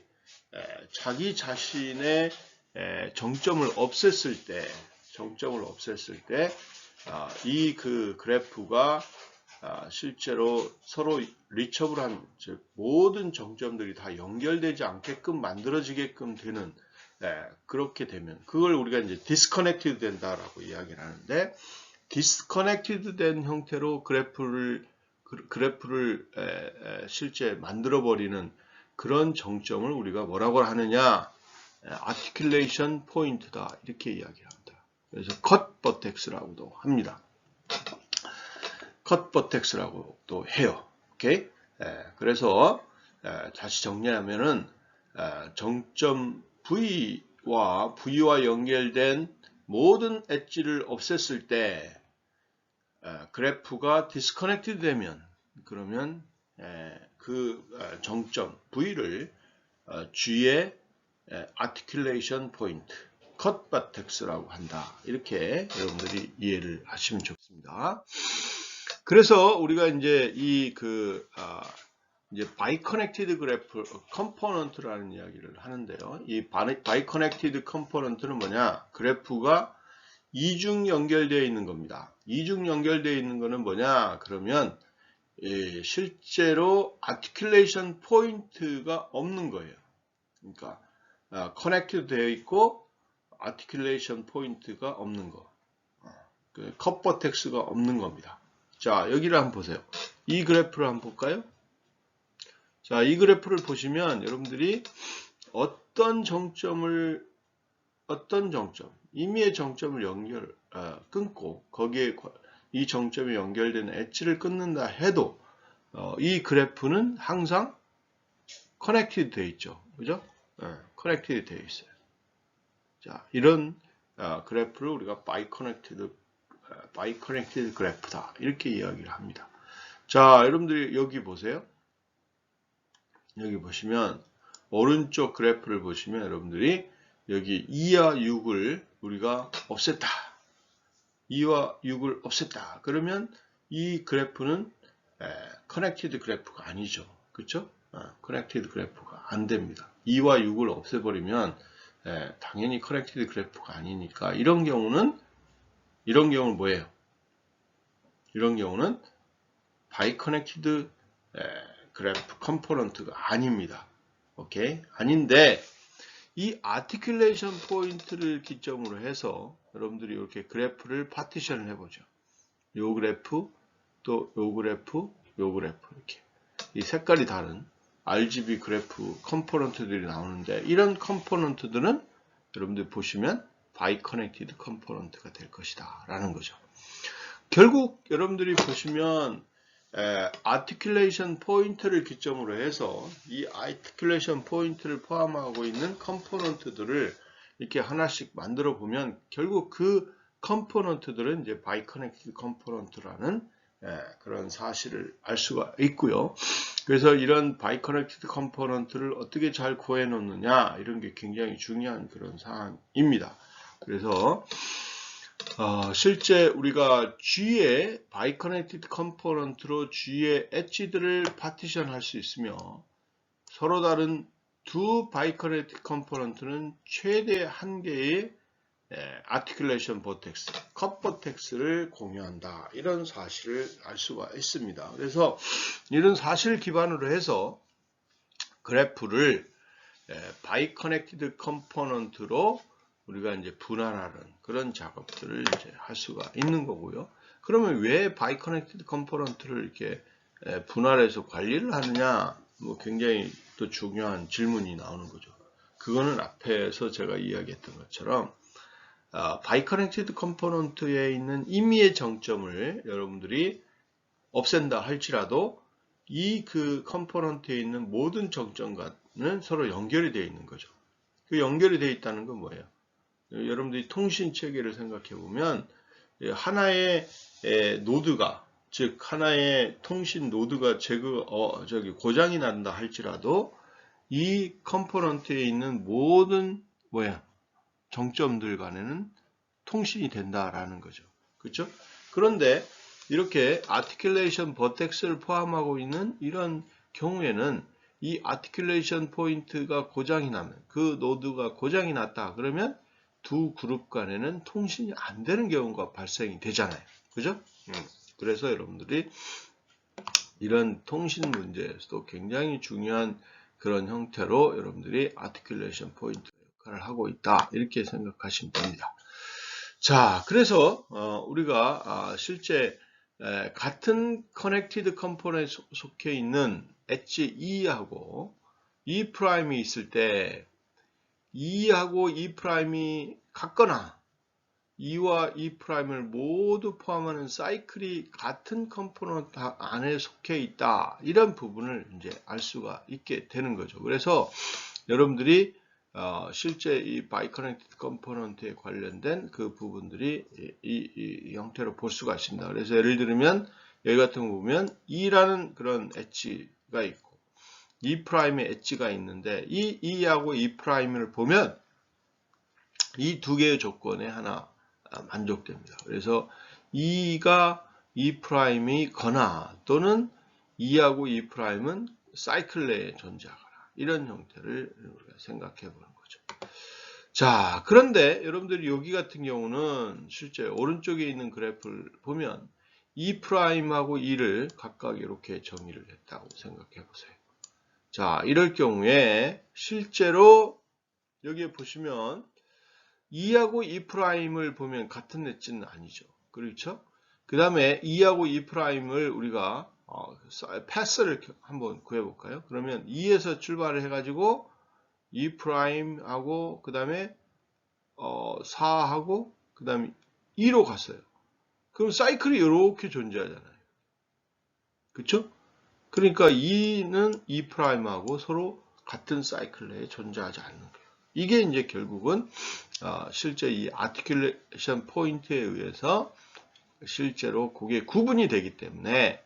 자기 자신의 정점을 없앴을 때 이 그 그래프가 실제로 서로 리처블한 즉 모든 정점들이 다 연결되지 않게끔 만들어지게끔 되는 그렇게 되면 그걸 우리가 이제 디스커넥티드 된다라고 이야기를 하는데 디스커넥티드 된 형태로 그래프를 실제 만들어 버리는 그런 정점을 우리가 뭐라고 하느냐 아티큘레이션 포인트다 이렇게 이야기합니다. 그래서 컷 버텍스라고도 합니다. 컷 버텍스라고도 해요. 오케이? 그래서 다시 정리하면은 정점 V와 연결된 모든 엣지를 없앴을 때 그래프가 디스커넥티드 되면 그러면 그 정점 V를 G의 아티큘레이션 포인트 컷 버텍스라고 한다. 이렇게 여러분들이 이해를 하시면 좋습니다. 그래서 우리가 이제 이제 바이 커넥티드 그래프 컴포넌트라는 이야기를 하는데요. 이 바이 커넥티드 컴포넌트는 뭐냐? 그래프가 이중 연결되어 있는 겁니다. 이중 연결되어 있는 거는 뭐냐? 그러면 실제로 아티큘레이션 포인트가 없는 거예요. 그러니까 커넥티드 되어 있고 아티큘레이션 포인트가 없는 거. 컷 버텍스가 없는 겁니다. 자, 여기를 한번 보세요. 이 그래프를 한번 볼까요? 자, 이 그래프를 보시면 여러분들이 어떤 정점, 임의의 정점을 끊고 거기에 이 정점이 연결되는 엣지를 끊는다 해도 이 그래프는 항상 커넥티드 되어 있죠. 그죠? 커넥티드 되어 있어요. 자, 이런 그래프를 우리가 바이 커넥티드 그래프다. 이렇게 이야기를 합니다. 자, 여러분들이 여기 보세요. 여기 보시면 오른쪽 그래프를 보시면 여러분들이 여기 2와 6을 우리가 없앴다. 2와 6을 없앴다. 그러면 이 그래프는 커넥티드 그래프가 아니죠. 그렇죠? 커넥티드 그래프가 안 됩니다. 2와 6을 없애버리면 당연히 커넥티드 그래프가 아니니까 이런 경우는 뭐예요? 이런 경우는 바이 커넥티드 그래프 컴포넌트가 아닙니다. 오케이? 아닌데 이 아티큘레이션 포인트를 기점으로 해서 여러분들이 이렇게 그래프를 파티션을 해보죠. 요 그래프, 또 요 그래프, 요 그래프 이렇게 이 색깔이 다른 RGB 그래프 컴포넌트들이 나오는데 이런 컴포넌트들은 여러분들 보시면 바이 커넥티드 컴포넌트가 될 것이다 라는 거죠. 결국 여러분들이 보시면 아티큘레이션 포인트를 기점으로 해서 이 아티큘레이션 포인트를 포함하고 있는 컴포넌트들을 이렇게 하나씩 만들어 보면 결국 그 컴포넌트들은 이제 바이 커넥티드 컴포넌트라는 그런 사실을 알 수가 있고요. 그래서 이런 바이 커넥티드 컴포넌트를 어떻게 잘 구해 놓느냐 이런 게 굉장히 중요한 그런 사항입니다. 그래서 실제 우리가 G의 바이 커넥티드 컴포넌트로 G의 엣지들을 파티션 할 수 있으며 서로 다른 두 바이 커넥티드 컴포넌트는 최대 한 개의 아티큘레이션 버텍스, 컷 버텍스를 공유한다. 이런 사실을 알 수가 있습니다. 그래서 이런 사실을 기반으로 해서 그래프를 바이 커넥티드 컴포넌트로 우리가 이제 분할하는 그런 작업들을 이제 할 수가 있는 거고요. 그러면 왜 바이 커넥티드 컴포넌트를 이렇게 분할해서 관리를 하느냐? 뭐 굉장히 또 중요한 질문이 나오는 거죠. 그거는 앞에서 제가 이야기했던 것처럼 바이 커넥티드 컴포넌트에 있는 임의의 정점을 여러분들이 없앤다 할지라도 이 그 컴포넌트에 있는 모든 정점과는 서로 연결이 되어 있는 거죠. 그 연결이 되어 있다는 건 뭐예요? 여러분들이 통신 체계를 생각해 보면 하나의 노드가 즉 하나의 통신 노드가 고장이 난다 할지라도 이 컴포넌트에 있는 모든 정점들 간에는 통신이 된다라는 거죠. 그렇죠? 그런데 이렇게 아티큘레이션 버텍스를 포함하고 있는 이런 경우에는 이 아티큘레이션 포인트가 고장이 나면 그 노드가 고장이 났다 그러면 두 그룹 간에는 통신이 안 되는 경우가 발생이 되잖아요. 그죠? 그래서 여러분들이 이런 통신 문제에서도 굉장히 중요한 그런 형태로 여러분들이 아티큘레이션 포인트 역할을 하고 있다. 이렇게 생각하시면 됩니다. 자, 그래서 우리가 실제 같은 커넥티드 컴포넌트에 속해 있는 엣지 E하고 E'이 있을 때 E하고 E'이 같거나 E와 E'을 모두 포함하는 사이클이 같은 컴포넌트 안에 속해 있다. 이런 부분을 이제 알 수가 있게 되는 거죠. 그래서 여러분들이 실제 이 바이커넥티드 컴포넌트에 관련된 그 부분들이 이 형태로 볼 수가 있습니다. 그래서 예를 들면 여기 같은 거 보면 E라는 그런 엣지가 있고 E'의 엣지가 있는데 이 E하고 E'을 보면 이 두 개의 조건에 하나 만족됩니다. 그래서 E가 E'이거나 또는 E하고 E'은 사이클 내에 존재하거나 이런 형태를 우리가 생각해 보는 거죠. 자, 그런데 여러분들이 여기 같은 경우는 실제 오른쪽에 있는 그래프를 보면 E'하고 E를 각각 이렇게 정의를 했다고 생각해 보세요. 자, 이럴 경우에 실제로 여기에 보시면 E하고 E'을 보면 같은 엣지는 아니죠. 그렇죠? 그 다음에 E하고 E'을 우리가 패스를 한번 구해볼까요? 그러면 E에서 출발을 해가지고 E'하고 그 다음에 4하고 그 다음에 E로 갔어요. 그럼 사이클이 이렇게 존재하잖아요. 그렇죠? 그러니까 E는 E'하고 서로 같은 사이클 내에 존재하지 않는 거예요. 이게 이제 결국은 실제 이 아티큘레이션 포인트에 의해서 실제로 그게 구분이 되기 때문에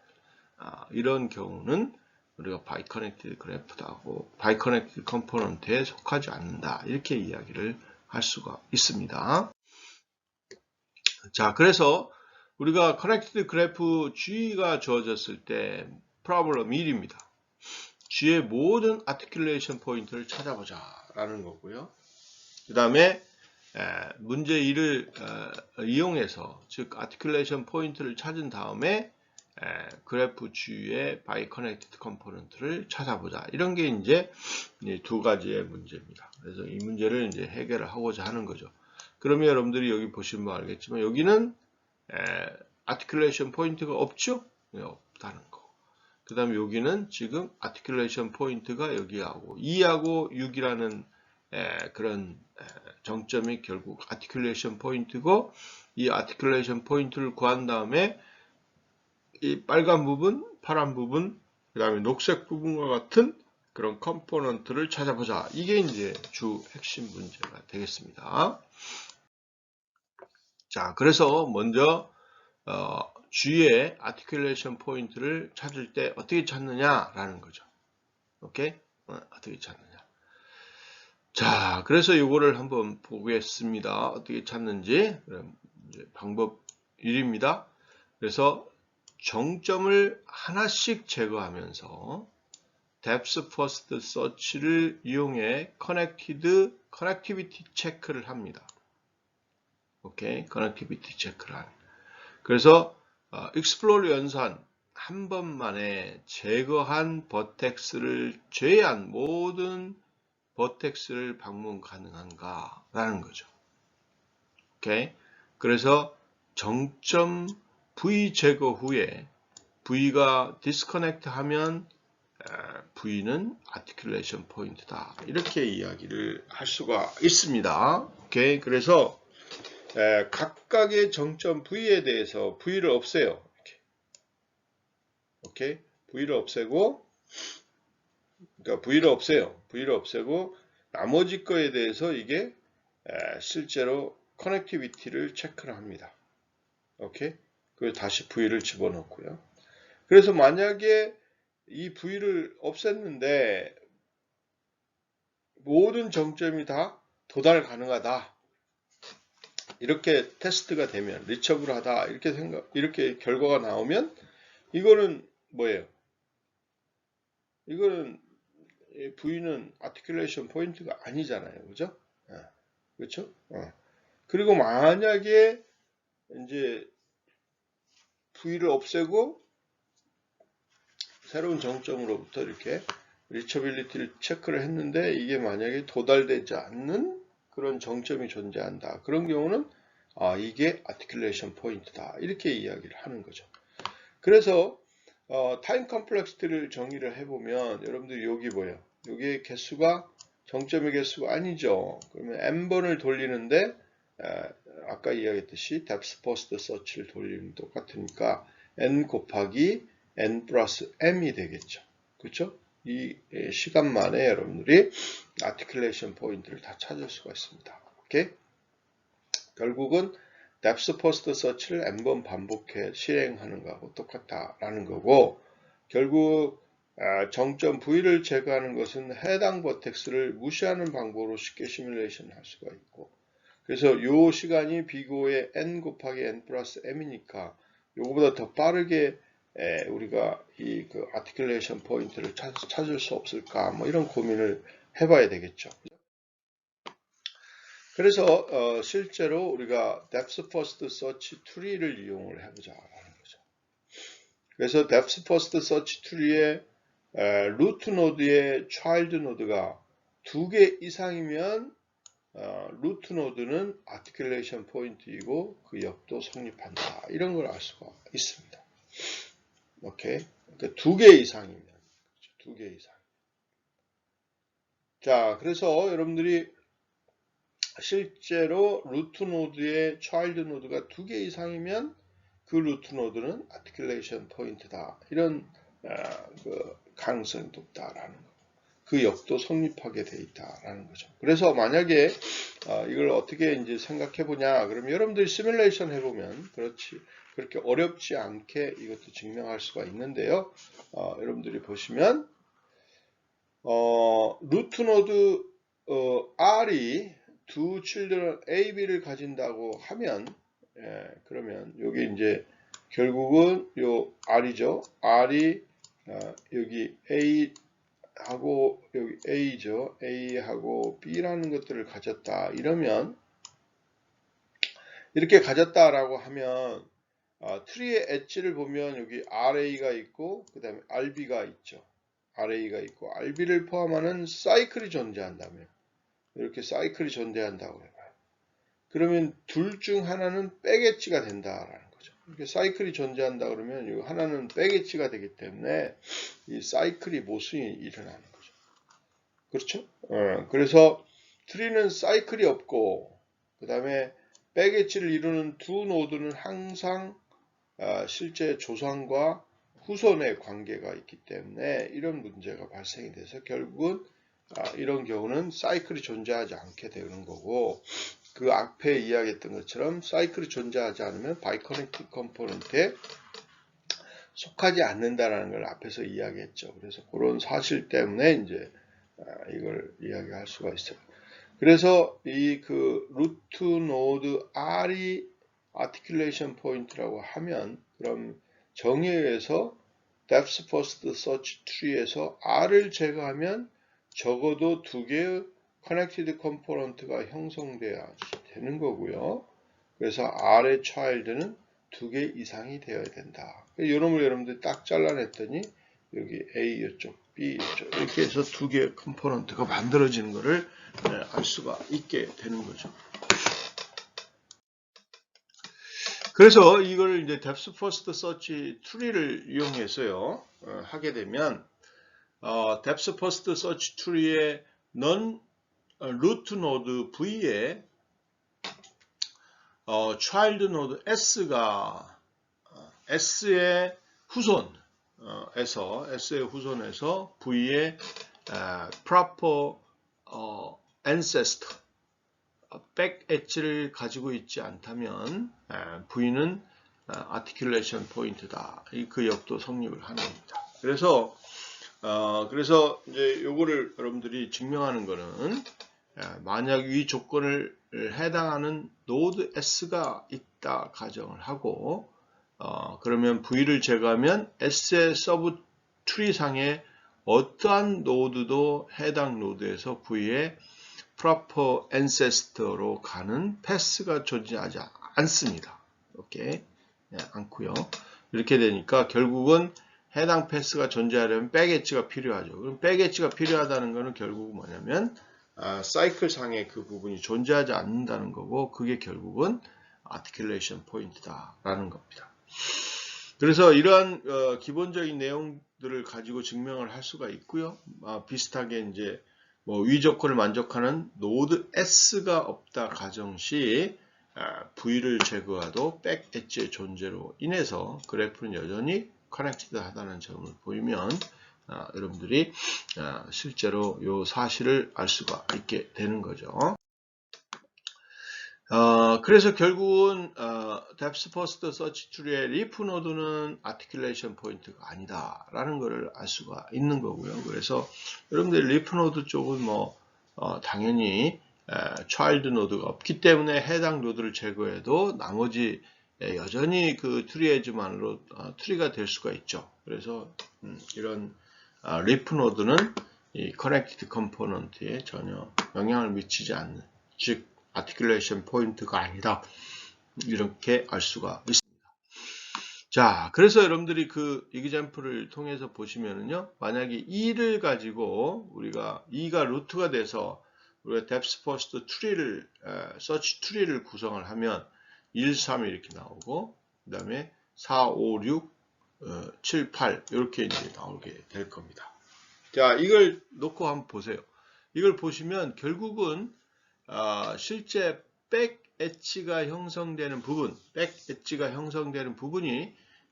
이런 경우는 우리가 바이커넥티드 그래프하고 바이커넥티드 컴포넌트에 속하지 않는다. 이렇게 이야기를 할 수가 있습니다. 자, 그래서 우리가 커넥티드 그래프 G가 주어졌을 때 프로블럼 1입니다. G의 모든 아티큘레이션 포인트를 찾아보자 라는 거고요. 그 다음에 문제 2를 이용해서 즉 아티큘레이션 포인트를 찾은 다음에 그래프 G의 바이커넥티드 컴포넌트를 찾아보자. 이런 게 이제 두 가지의 문제입니다. 그래서 이 문제를 이제 해결을 하고자 하는 거죠. 그러면 여러분들이 여기 보시면 알겠지만 여기는 아티큘레이션 포인트가 없죠? 네, 없다는 거. 그 다음에 여기는 지금 아티큘레이션 포인트가 여기하고 2하고 6이라는 그런 정점이 결국 아티큘레이션 포인트고 이 아티큘레이션 포인트를 구한 다음에 이 빨간 부분, 파란 부분, 그 다음에 녹색 부분과 같은 그런 컴포넌트를 찾아보자. 이게 이제 주 핵심 문제가 되겠습니다. 자, 그래서 먼저 G의 아티큘레이션 포인트를 찾을 때 어떻게 찾느냐라는 거죠. 오케이? 어떻게 찾느냐. 자, 그래서 이거를 한번 보겠습니다. 어떻게 찾는지. 이제 방법 1입니다. 그래서 정점을 하나씩 제거하면서 depth first search를 이용해 커넥티비티 체크를 합니다. 오케이, 커넥티비티 체크를 하는. 그래서 explore 연산 한 번만에 제거한 버텍스를 제외한 모든 버텍스를 방문 가능한가 라는 거죠. 오케이. 그래서 정점 V 제거 후에 V가 디스커넥트 하면 V는 아티큘레이션 포인트다. 이렇게 이야기를 할 수가 있습니다. 오케이. 그래서 각각의 정점 V에 대해서 V를 없애요. 이렇게. 오케이. V를 없애고 그러니까 V를 없애요. V를 없애고 나머지 거에 대해서 이게 실제로 커넥티비티를 체크를 합니다. 오케이? 그리고 다시 V를 집어넣고요. 그래서 만약에 이 V를 없앴는데 모든 정점이 다 도달 가능하다. 이렇게 테스트가 되면 리처블하다. 이렇게 결과가 나오면 이거는 뭐예요? 이거는 V는 아티큘레이션 포인트가 아니잖아요. 그죠? 그렇죠? 그리고 만약에 이제 V를 없애고 새로운 정점으로부터 이렇게 리처빌리티를 체크를 했는데 이게 만약에 도달되지 않는 그런 정점이 존재한다. 그런 경우는 이게 아티큘레이션 포인트다. 이렇게 이야기를 하는 거죠. 그래서 타임 컴플렉시티를 정의를 해보면 여러분들 여기 뭐예요? 여기의 개수가 정점의 개수가 아니죠. 그러면 n번을 돌리는데 아까 이야기했듯이 depth first search를 돌리는 똑같으니까 n 곱하기 n 플러스 m이 되겠죠. 그렇죠? 이 시간만에 여러분들이 아티클레이션 포인트를 다 찾을 수가 있습니다. 오케이? 결국은 depth first search를 n번 반복해 실행하는 거하고 똑같다라는 거고, 결국 정점 V를 제거하는 것은 해당 버텍스를 무시하는 방법으로 쉽게 시뮬레이션 할 수가 있고, 그래서 이 시간이 비고의 n 곱하기 n 플러스 m이니까 요거보다 더 빠르게 우리가 이 그 아티클레이션 포인트를 찾을 수 없을까, 뭐 이런 고민을 해봐야 되겠죠. 그래서 실제로 우리가 depth first search tree를 이용을 해보자라는 거죠. 그래서 depth first search tree의 루트 노드의 child 노드가 2개 이상이면 루트 노드는 아티클레이션 포인트이고 그 역도 성립한다. 이런 걸 알 수가 있습니다. 오케이. 그러니까 2개 이상이면. 그렇죠? 2개 이상. 자, 그래서 여러분들이 실제로 루트 노드의 차일드 노드가 2개 이상이면 그 루트 노드는 아티클레이션 포인트다. 이런 그 가능성이 높다라는 거. 그 역도 성립하게 돼 있다라는 거죠. 그래서 만약에 이걸 어떻게 이제 생각해 보냐, 그러면 여러분들이 시뮬레이션 해보면 그렇게 어렵지 않게 이것도 증명할 수가 있는데요. 여러분들이 보시면 루트 노드 R이 두 children A, B를 가진다고 하면, 그러면 여기 이제 결국은 요 R이죠. R이 여기 A 하고 여기 A죠. A하고 B라는 것들을 가졌다. 이러면 이렇게 가졌다라고 하면 트리의 엣지를 보면 여기 RA가 있고 그 다음에 RB가 있죠. RA가 있고 RB를 포함하는 사이클이 존재한다면 이렇게 사이클이 존재한다고 해봐요. 그러면 둘 중 하나는 백 엣지가 된다라는 거죠. 이렇게 사이클이 존재한다 그러면 이 하나는 백 엣지가 되기 때문에 이 사이클이 모순이 일어나는 거죠. 그렇죠? 그래서 트리는 사이클이 없고 그 다음에 백 엣지를 이루는 두 노드는 항상 실제 조상과 후손의 관계가 있기 때문에 이런 문제가 발생이 돼서 결국은 이런 경우는 사이클이 존재하지 않게 되는 거고, 그 앞에 이야기했던 것처럼 사이클이 존재하지 않으면 바이커넥티드 컴포넌트에 속하지 않는다라는 걸 앞에서 이야기했죠. 그래서 그런 사실 때문에 이제 이걸 이야기할 수가 있어요. 그래서 이 그 루트 노드 R이 아티클레이션 포인트라고 하면, 그럼 정의에 의해서 depth first search tree에서 R을 제거하면 적어도 2개의 connected component가 형성돼야 되는 거고요. 그래서 R의 child는 2개 이상이 되어야 된다. 이놈을 여러분들이 딱 잘라냈더니 여기 A 이쪽, B 이쪽 이렇게 해서 2개의 컴포넌트가 만들어지는 것을 알 수가 있게 되는 거죠. 그래서 이걸 이제 depth first search tree를 이용해서요 하게 되면 depth first search tree의 non root node V에 child node S가 S의 후손에서 V의 proper ancestor 백 엣지를 가지고 있지 않다면 V는 아티큘레이션 포인트다. 그 역도 성립을 하는 겁니다. 그래서 이제 요거를 여러분들이 증명하는 거는 만약 이 조건을 해당하는 노드 S가 있다 가정을 하고 그러면 V를 제거하면 S의 서브 트리 상에 어떠한 노드도 해당 노드에서 V의 proper ancestor로 가는 패스가 존재하지 않습니다. 오케이? 않고요. 이렇게 되니까 결국은 해당 패스가 존재하려면 백 엣지가 필요하죠. 그럼 백 엣지가 필요하다는 것은 결국 뭐냐면 사이클 상의 그 부분이 존재하지 않는다는 거고, 그게 결국은 아티큘레이션 포인트다라는 겁니다. 그래서 이러한 기본적인 내용들을 가지고 증명을 할 수가 있고요. 비슷하게 이제 위 조건을 만족하는 노드 S가 없다 가정시 V를 제거해도 백 엣지의 존재로 인해서 그래프는 여전히 커넥티드 하다는 점을 보이면 여러분들이 실제로 이 사실을 알 수가 있게 되는 거죠. 그래서 결국은 Depth First Search Tree의 리프 노드는 아티큘레이션 포인트가 아니다라는 것을 알 수가 있는 거고요. 그래서 여러분들 리프 노드 쪽은 뭐 당연히 차일드 노드가 없기 때문에 해당 노드를 제거해도 나머지 여전히 그 트리 에즈만으로 트리가 될 수가 있죠. 그래서 이런 리프 노드는 이 커넥티드 컴포넌트에 전혀 영향을 미치지 않는, 즉 아티큘레이션 포인트가 아니다, 이렇게 알 수가 있습니다. 자, 그래서 여러분들이 그 example을 통해서 보시면은요, 만약에 2를 가지고 우리가 2가 루트가 돼서 우리가 depth first tree를 search tree를 구성을 하면 1, 3 이렇게 나오고, 그 다음에 4, 5, 6, 7, 8 이렇게 이제 나오게 될 겁니다. 자, 이걸 놓고 한번 보세요. 이걸 보시면 결국은 실제 백 엣지가 형성되는 부분이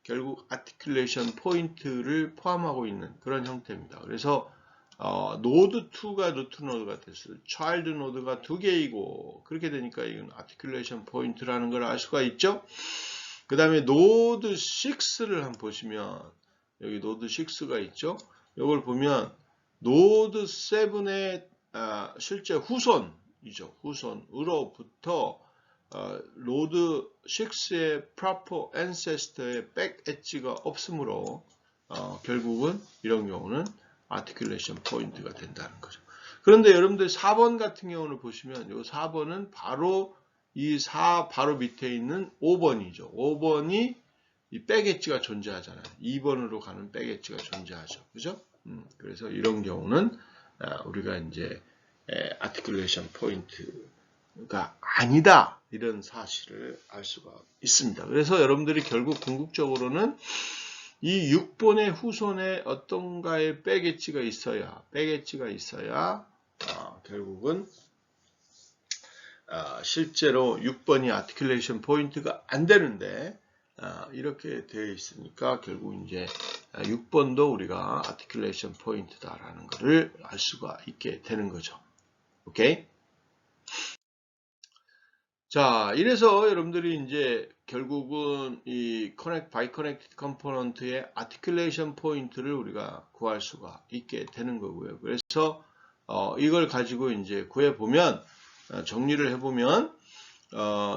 결국 아티큘레이션 포인트를 포함하고 있는 그런 형태입니다. 그래서 노드 2가 루트 노드가 됐어요. 차일드 노드가 2개이고, 그렇게 되니까 이건 아티큘레이션 포인트라는 걸 알 수가 있죠. 그 다음에 노드 6를 한번 보시면, 여기 노드 6가 있죠. 이걸 보면 노드 7의 실제 후손으로부터 노드 6의 proper ancestor의 백 엣지가 없으므로 결국은 이런 경우는 아티큘레이션 포인트가 된다는 거죠. 그런데 여러분들 4번 같은 경우는 보시면 이 4번은 바로 바로 밑에 있는 5번이죠. 5번이 이 백 엣지가 존재하잖아요. 2번으로 가는 백 엣지가 존재하죠. 그죠? 그래서 이런 경우는 우리가 이제 아티큘레이션 포인트가 아니다, 이런 사실을 알 수가 있습니다. 그래서 여러분들이 결국 궁극적으로는 이 6번의 후손에 어떤가의 백 엣지가 있어야 결국은 실제로 6번이 아티큘레이션 포인트가 안 되는데, 이렇게 되어 있으니까 결국 이제 6번도 우리가 아티큘레이션 포인트다라는 것을 알 수가 있게 되는 거죠. 오케이? 자, 이래서 여러분들이 이제 결국은 이 바이 커넥티드 컴포넌트의 아티큘레이션 포인트를 우리가 구할 수가 있게 되는 거고요. 그래서 이걸 가지고 이제 구해 보면, 정리를 해 보면,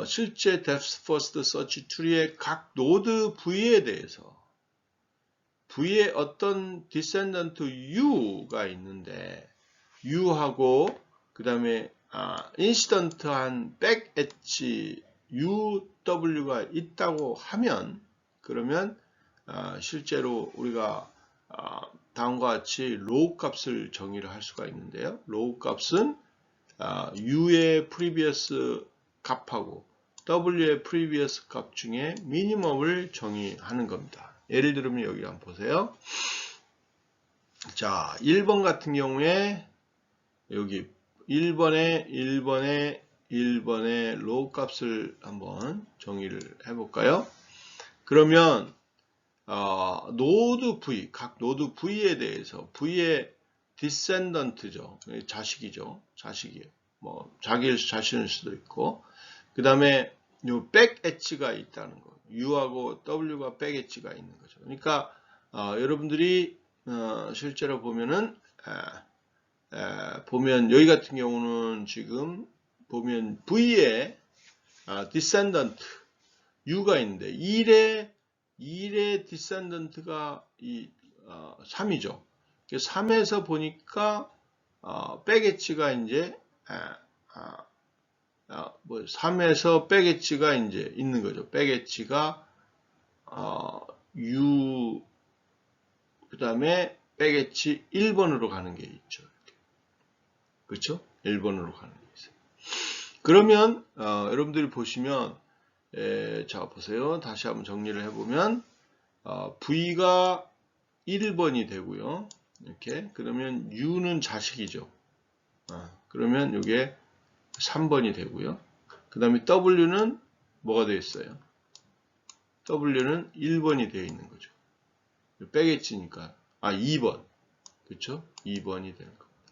실제 depth first search tree의 각 노드 V에 대해서 V에 어떤 descendant U가 있는데, U하고 그 다음에 인시던트한 백 엣지 UW가 있다고 하면, 그러면 실제로 우리가 다음과 같이 로우 값을 정의를 할 수가 있는데요. 로우 값은 U의 previous 값하고 W의 previous 값 중에 미니멈을 정의하는 겁니다. 예를 들면 여기 한번 보세요. 자, 1번 같은 경우에 여기 1번의 로우 값을 한번 정의를 해볼까요? 그러면 노드 V, 각 노드 V에 대해서 V의 디센던트죠, 자식이에요. 뭐 자신일 수도 있고, 그 다음에 요 백 엣지가 있다는 거, U하고 W가 백 엣지가 있는 거죠. 그러니까 여러분들이 실제로 보면은 여기 같은 경우는 지금 보면 V에 디센던트 U가 있는데 1의 디센던트가 3이죠. 3에서 보니까 백 엣지가 이제 3에서 백 엣지가 이제 있는 거죠. 백 엣지가 U, 그 다음에 백 엣지 1번으로 가는 게 있죠. 그렇죠? 1번으로 가는 게 있어요. 그러면 여러분들이 보시면, 자 보세요. 다시 한번 정리를 해보면 V가 1번이 되고요. 이렇게 그러면 U는 자식이죠. 그러면 이게 3번이 되고요. 그 다음에 W는 뭐가 되어 있어요? W는 1번이 되어 있는 거죠. 백엣지니까. 2번. 그렇죠? 2번이 되는 겁니다.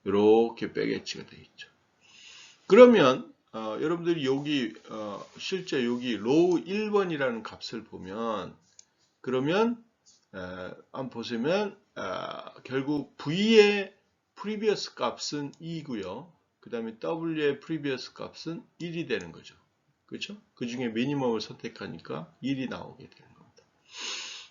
이렇게 백엣지가 되어 있죠. 그러면 여러분들이 여기 실제 여기 로우 1번이라는 값을 보면 그러면 한번 보시면 결국 V의 previous 값은 2고요. 그 다음에 W의 previous 값은 1이 되는 거죠. 그렇죠? 그 중에 미니멈을 선택하니까 1이 나오게 되는 겁니다.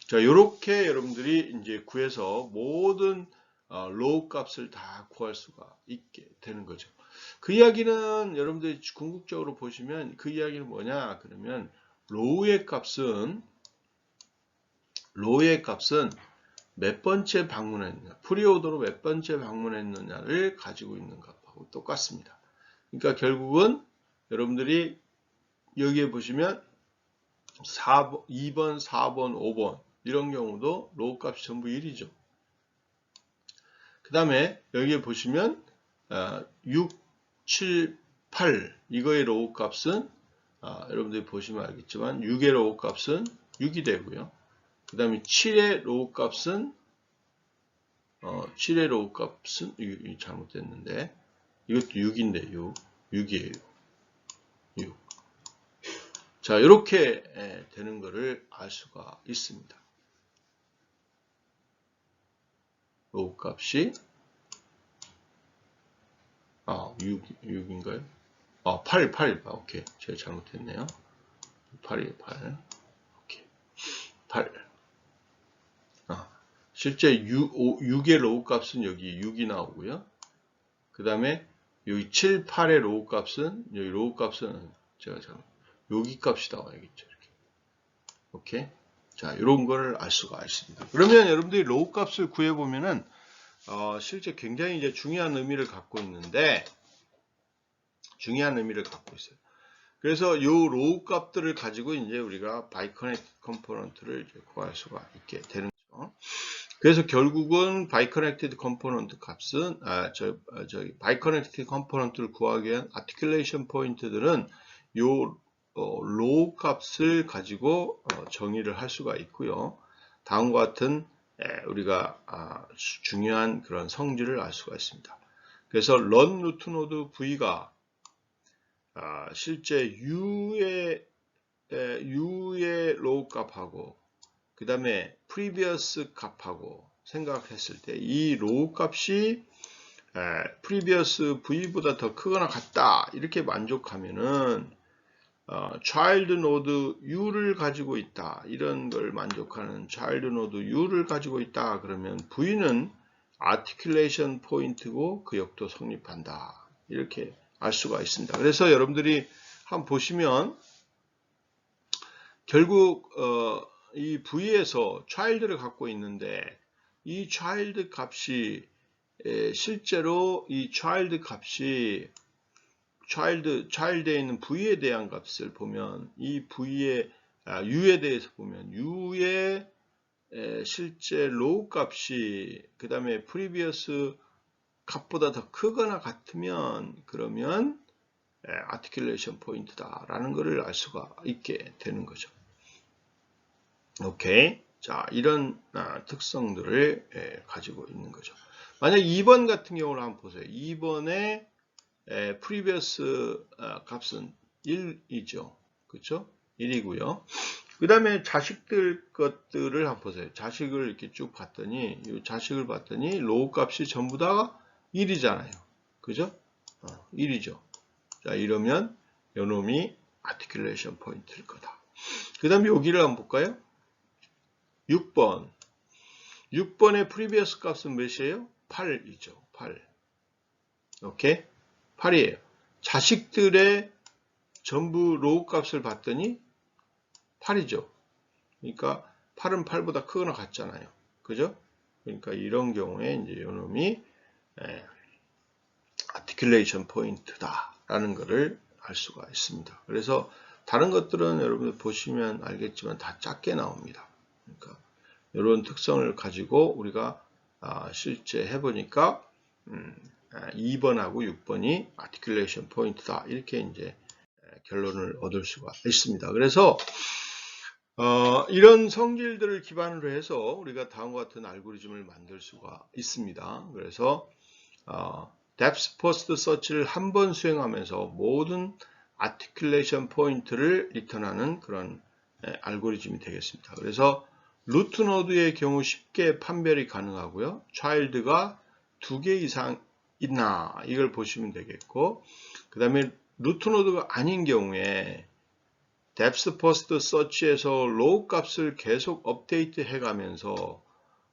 자, 이렇게 여러분들이 이제 구해서 모든 로우 값을 다 구할 수가 있게 되는 거죠. 그 이야기는 여러분들이 궁극적으로 보시면 그 이야기는 뭐냐? 그러면 로우의 값은 몇 번째 방문했느냐, 프리오더로 몇 번째 방문했느냐를 가지고 있는 값하고 똑같습니다. 그러니까 결국은 여러분들이 여기에 보시면 2번, 4번, 5번 이런 경우도 로우 값이 전부 1이죠. 그 다음에 여기에 보시면 6, 7, 8 이거의 로우 값은 여러분들이 보시면 알겠지만 6의 로우 값은 6이 되고요. 그 다음에 7의 로우 값은 7의 로우 값은 잘못됐는데 이것도 6인데 6이에요. 6. 자, 이렇게 되는 것을 알 수가 있습니다. 로우 값이 6인가요? 8. 오케이. 제가 잘못했네요. 8이에요, 8. 오케이. 8. 실제 6의 로우 값은 여기 6이 나오고요. 그 다음에 여기 7, 8의 로우 값은 여기 로우 값은 제가 여기 값이 나와야겠죠. 이렇게. 오케이. 자, 이런 거를 알 수가 있습니다. 그러면 여러분들이 로우 값을 구해보면은 실제 굉장히 이제 중요한 의미를 갖고 있는데 있어요. 그래서 이 로우 값들을 가지고 이제 우리가 바이커넥트 컴포넌트를 구할 수가 있게 되는 거죠. 그래서 결국은 바이커넥티드 컴포넌트 값은 바이커넥티드 컴포넌트를 구하기 위한 아티큘레이션 포인트들은 요 로우 값을 가지고 정의를 할 수가 있고요. 다음과 같은 우리가 중요한 그런 성질을 알 수가 있습니다. 그래서 런 루트 노드 V가 실제 U의 로우 값하고 그 다음에 previous 값하고 생각했을 때 이 로우 값이 previous V보다 더 크거나 같다 이렇게 만족하면은 child node U를 가지고 있다 이런 걸 만족하는 child node U를 가지고 있다 그러면 V는 articulation point고 그 역도 성립한다 이렇게 알 수가 있습니다. 그래서 여러분들이 한번 보시면 결국 이 V에서 child를 갖고 있는데 이 child 값이 실제로 이 child 값이 child에 있는 V에 대한 값을 보면 이 V의 U에 대해서 보면 U의 실제 로우 값이 그 다음에 previous 값보다 더 크거나 같으면 그러면 아티큘레이션 포인트다 라는 것을 알 수가 있게 되는 거죠. 오케이. 자, 이런 특성들을 가지고 있는 거죠. 만약 2번 같은 경우를 한번 보세요. 2번의 previous 값은 1이죠. 그렇죠? 1이고요. 그 다음에 자식들 것들을 한번 보세요. 자식을 이렇게 쭉 봤더니 이 자식을 봤더니 로우 값이 전부 다 1이잖아요. 그죠? 1이죠. 자, 이러면 요놈이 아티큘레이션 포인트일 거다. 그 다음에 여기를 한번 볼까요? 6번. 6번의 previous 값은 몇이에요? 8이죠. 8. 오케이? 8이에요. 자식들의 전부 로우 값을 봤더니 8이죠. 그러니까 8은 8보다 크거나 같잖아요. 그죠? 그러니까 이런 경우에 이제 요놈이 아티큘레이션 포인트다 라는 것을 알 수가 있습니다. 그래서 다른 것들은 여러분들 보시면 알겠지만 다 작게 나옵니다. 그러니까 이런 특성을 가지고 우리가 실제 해보니까 2번하고 6번이 아티큘레이션 포인트다 이렇게 이제 결론을 얻을 수가 있습니다. 그래서 이런 성질들을 기반으로 해서 우리가 다음과 같은 알고리즘을 만들 수가 있습니다. 그래서 depth first search를 한 번 수행하면서 모든 articulation 포인트를 리턴하는 그런 알고리즘이 되겠습니다. 그래서 루트 노드의 경우 쉽게 판별이 가능하고요. child가 2개 이상 있나 이걸 보시면 되겠고, 그 다음에 루트 노드가 아닌 경우에 depth first search에서 low 값을 계속 업데이트 해가면서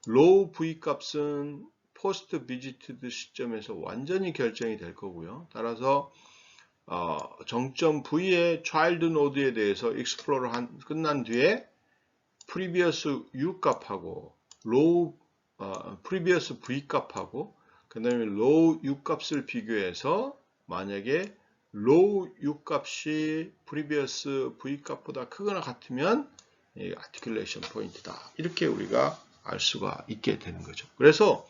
low v 값은 post visited 시점에서 완전히 결정이 될 거고요. 따라서 정점 V의 child node에 대해서 explorer 끝난 뒤에 previous U 값하고 low previous V 값하고 그 다음에 low U 값을 비교해서 만약에 low U 값이 previous V 값보다 크거나 같으면 articulation 포인트다. 이렇게 우리가 알 수가 있게 되는 거죠. 그래서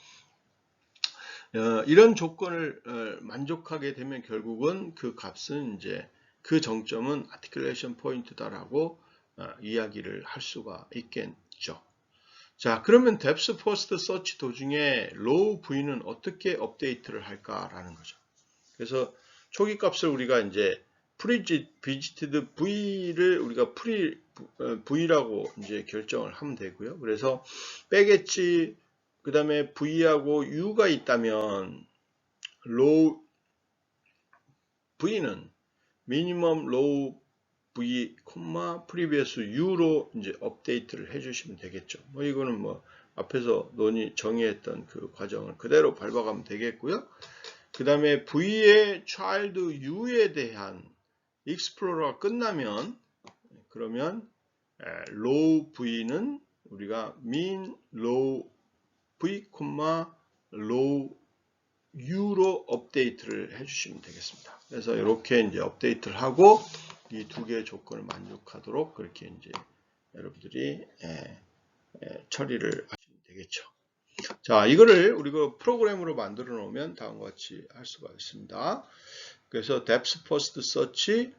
이런 조건을 만족하게 되면 결국은 그 값은 이제 그 정점은 articulation 포인트다라고 이야기를 할 수가 있겠죠. 자, 그러면 depth first search 도중에 low V는 어떻게 업데이트를 할까라는 거죠. 그래서 초기 값을 우리가 이제 pre-visited V를 우리가 V라고 이제 결정을 하면 되고요. 그래서 빼겠지. 그 다음에 V하고 U가 있다면 low V는 minimum low V, previous U로 이제 업데이트를 해주시면 되겠죠. 이거는 앞에서 정의했던 그 과정을 그대로 밟아가면 되겠고요. 그 다음에 V의 child U에 대한 explore가 끝나면 그러면 low V는 우리가 min low V, low U로 업데이트를 해주시면 되겠습니다. 그래서 이렇게 이제 업데이트를 하고 이 두 개의 조건을 만족하도록 그렇게 이제 여러분들이 처리를 하시면 되겠죠. 자, 이거를 우리가 프로그램으로 만들어 놓으면 다음과 같이 할 수가 있습니다. 그래서 depth first search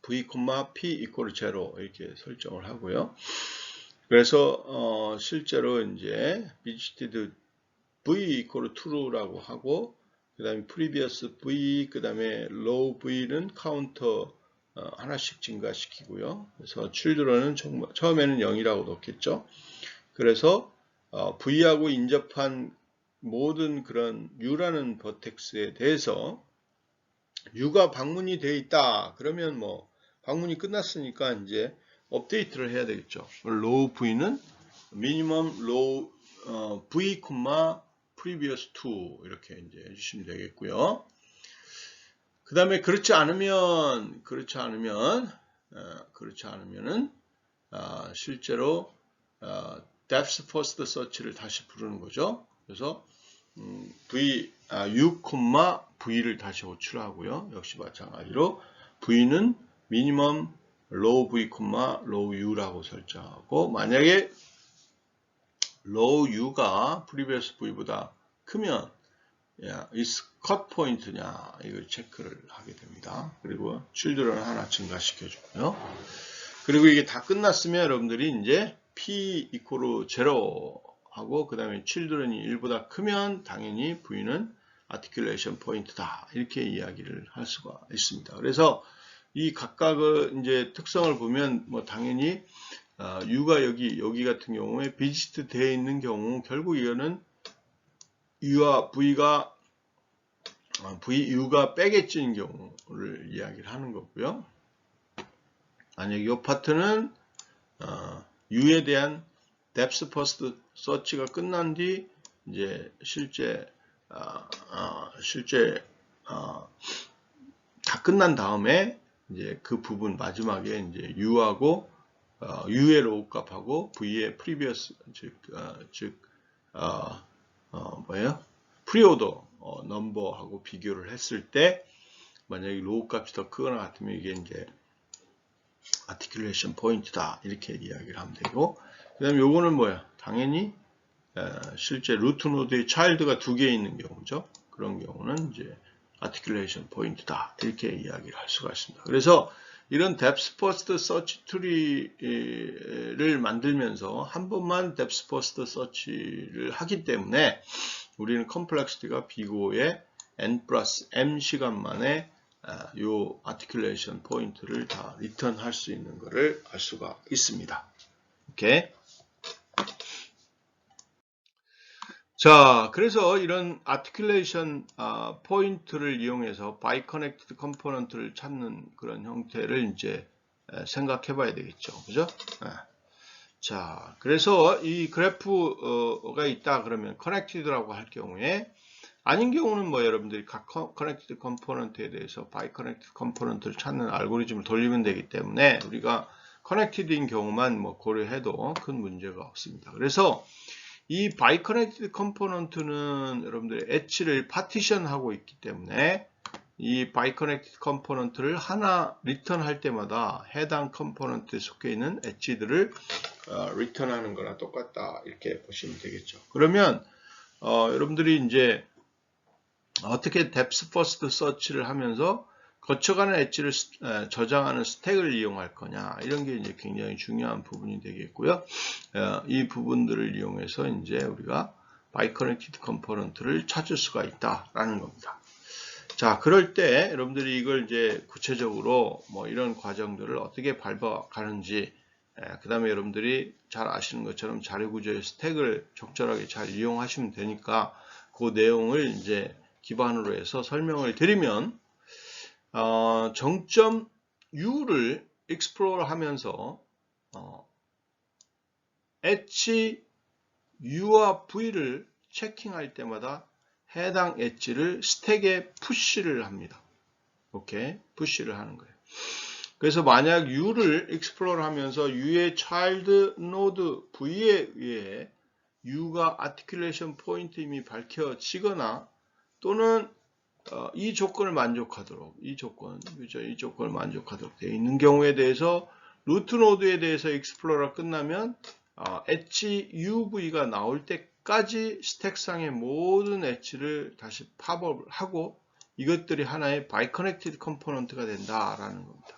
v, p equal 0 이렇게 설정을 하고요. 그래서 실제로 이제 visited v equal true라고 하고 그 다음에 previous v 그 다음에 low v는 카운터 하나씩 증가시키고요. 그래서 children은 처음에는 0이라고 넣겠죠. 그래서 v하고 인접한 모든 그런 u라는 버텍스에 대해서 u가 방문이 되어 있다. 그러면 방문이 끝났으니까 이제 업데이트를 해야 되겠죠. low v는 minimum low v, previous to 이렇게 이제 해주시면 되겠고요. 그 다음에 그렇지 않으면은 실제로 depth first search를 다시 부르는 거죠. 그래서 u, v를 다시 호출하고요. 역시 마찬가지로 v는 minimum low v, low u라고 설정하고 만약에 low u가 previous v보다 크면 is cut 포인트냐 이걸 체크를 하게 됩니다. 그리고 children 하나 증가시켜주고요. 그리고 이게 다 끝났으면 여러분들이 이제 p equal 0 하고 그 다음에 children이 1보다 크면 당연히 v는 articulation 포인트다 이렇게 이야기를 할 수가 있습니다. 그래서 이 각각의 이제 특성을 보면 당연히 u가 여기 같은 경우에 비지트 되어 있는 경우 결국 이거는 u와 u가 빼개진 경우를 이야기를 하는 거고요. 만약에 이 파트는 u에 대한 depth first search가 끝난 뒤 이제 실제 다 끝난 다음에 이제 그 부분 마지막에 이제 u하고 u의 로우 값하고 v의 previous 프리오더 넘버하고 비교를 했을 때 만약에 로우 값이 더 크거나 같으면 이게 이제 articulation 포인트다 이렇게 이야기를 하면 되고 그 다음에 요거는 당연히 실제 루트 노드의 child가 2개 있는 경우죠. 그런 경우는 이제 아티큘레이션 포인트다. 이렇게 이야기를 할 수가 있습니다. 그래서 이런 depth first search tree를 만들면서 한 번만 depth first search를 하기 때문에 우리는 컴플렉시티가 비고의 n 플러스 m 시간 만에 요 아티큘레이션 포인트를 다 리턴할 수 있는 것을 알 수가 있습니다. 오케이. 자, 그래서 이런 아티큘레이션 포인트를 이용해서 바이커넥티드 컴포넌트를 찾는 그런 형태를 이제 생각해 봐야 되겠죠. 그죠? 자, 그래서 이 그래프가 있다 그러면 커넥티드라고 할 경우에 아닌 경우는 뭐 여러분들이 각 커넥티드 컴포넌트에 대해서 바이커넥티드 컴포넌트를 찾는 알고리즘을 돌리면 되기 때문에 우리가 커넥티드인 경우만 뭐 고려해도 큰 문제가 없습니다. 그래서 이 바이커넥티드 컴포넌트는 여러분들이 엣지를 파티션하고 있기 때문에 이 바이커넥티드 컴포넌트를 하나 리턴할 때마다 해당 컴포넌트에 속해 있는 엣지들을 리턴하는 거나 똑같다 이렇게 보시면 되겠죠. 그러면 여러분들이 이제 어떻게 depth first search를 하면서 거쳐가는 엣지를 저장하는 스택을 이용할 거냐 이런 게 이제 굉장히 중요한 부분이 되겠고요. 이 부분들을 이용해서 이제 우리가 바이커넥티드 컴포넌트를 찾을 수가 있다라는 겁니다. 자, 그럴 때 여러분들이 이걸 이제 구체적으로 뭐 이런 과정들을 어떻게 밟아가는지, 그 다음에 여러분들이 잘 아시는 것처럼 자료 구조의 스택을 적절하게 잘 이용하시면 되니까 그 내용을 이제 기반으로 해서 설명을 드리면, 정점 U를 explore 하면서 엣지 U와 V를 체킹할 때마다 해당 엣지를 스택에 푸시를 합니다. 오케이, 푸시를 하는 거예요. 그래서 만약 U를 explore 하면서 U의 child node V에 의해 U가 articulation 포인트 이미 밝혀지거나 또는 이 조건을 만족하도록 이 조건을 만족하도록 되어 있는 경우에 대해서 루트 노드에 대해서 익스플로러가 끝나면 엣지 UV가 나올 때까지 스택상의 모든 엣지를 다시 팝업을 하고 이것들이 하나의 바이커넥티드 컴포넌트가 된다라는 겁니다.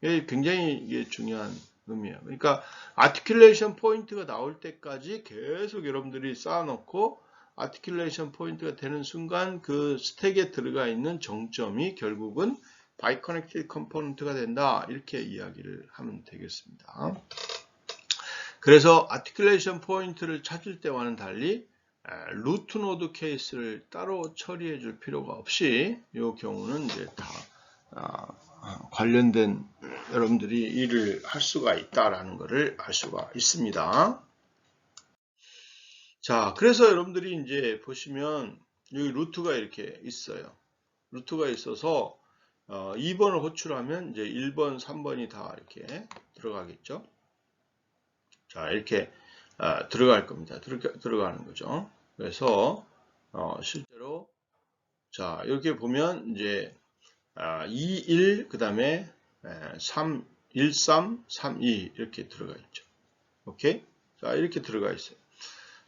이게 굉장히 중요한 의미예요. 그러니까 아티큘레이션 포인트가 나올 때까지 계속 여러분들이 쌓아놓고 아티큘레이션 포인트가 되는 순간 그 스택에 들어가 있는 정점이 결국은 바이커넥티드 컴포넌트가 된다 이렇게 이야기를 하면 되겠습니다. 그래서 아티큘레이션 포인트를 찾을 때와는 달리 루트 노드 케이스를 따로 처리해 줄 필요가 없이 이 경우는 이제 다 관련된 여러분들이 일을 할 수가 있다라는 것을 알 수가 있습니다. 자, 그래서 여러분들이 이제 보시면 여기 루트가 이렇게 있어요. 루트가 있어서 2번을 호출하면 이제 1번, 3번이 다 이렇게 들어가겠죠. 자, 이렇게 들어갈 겁니다. 들어가는 거죠. 그래서 실제로 자, 이렇게 보면 이제 2, 1, 그 다음에 3, 1, 3, 3, 2 이렇게 들어가 있죠. 오케이? 자, 이렇게 들어가 있어요.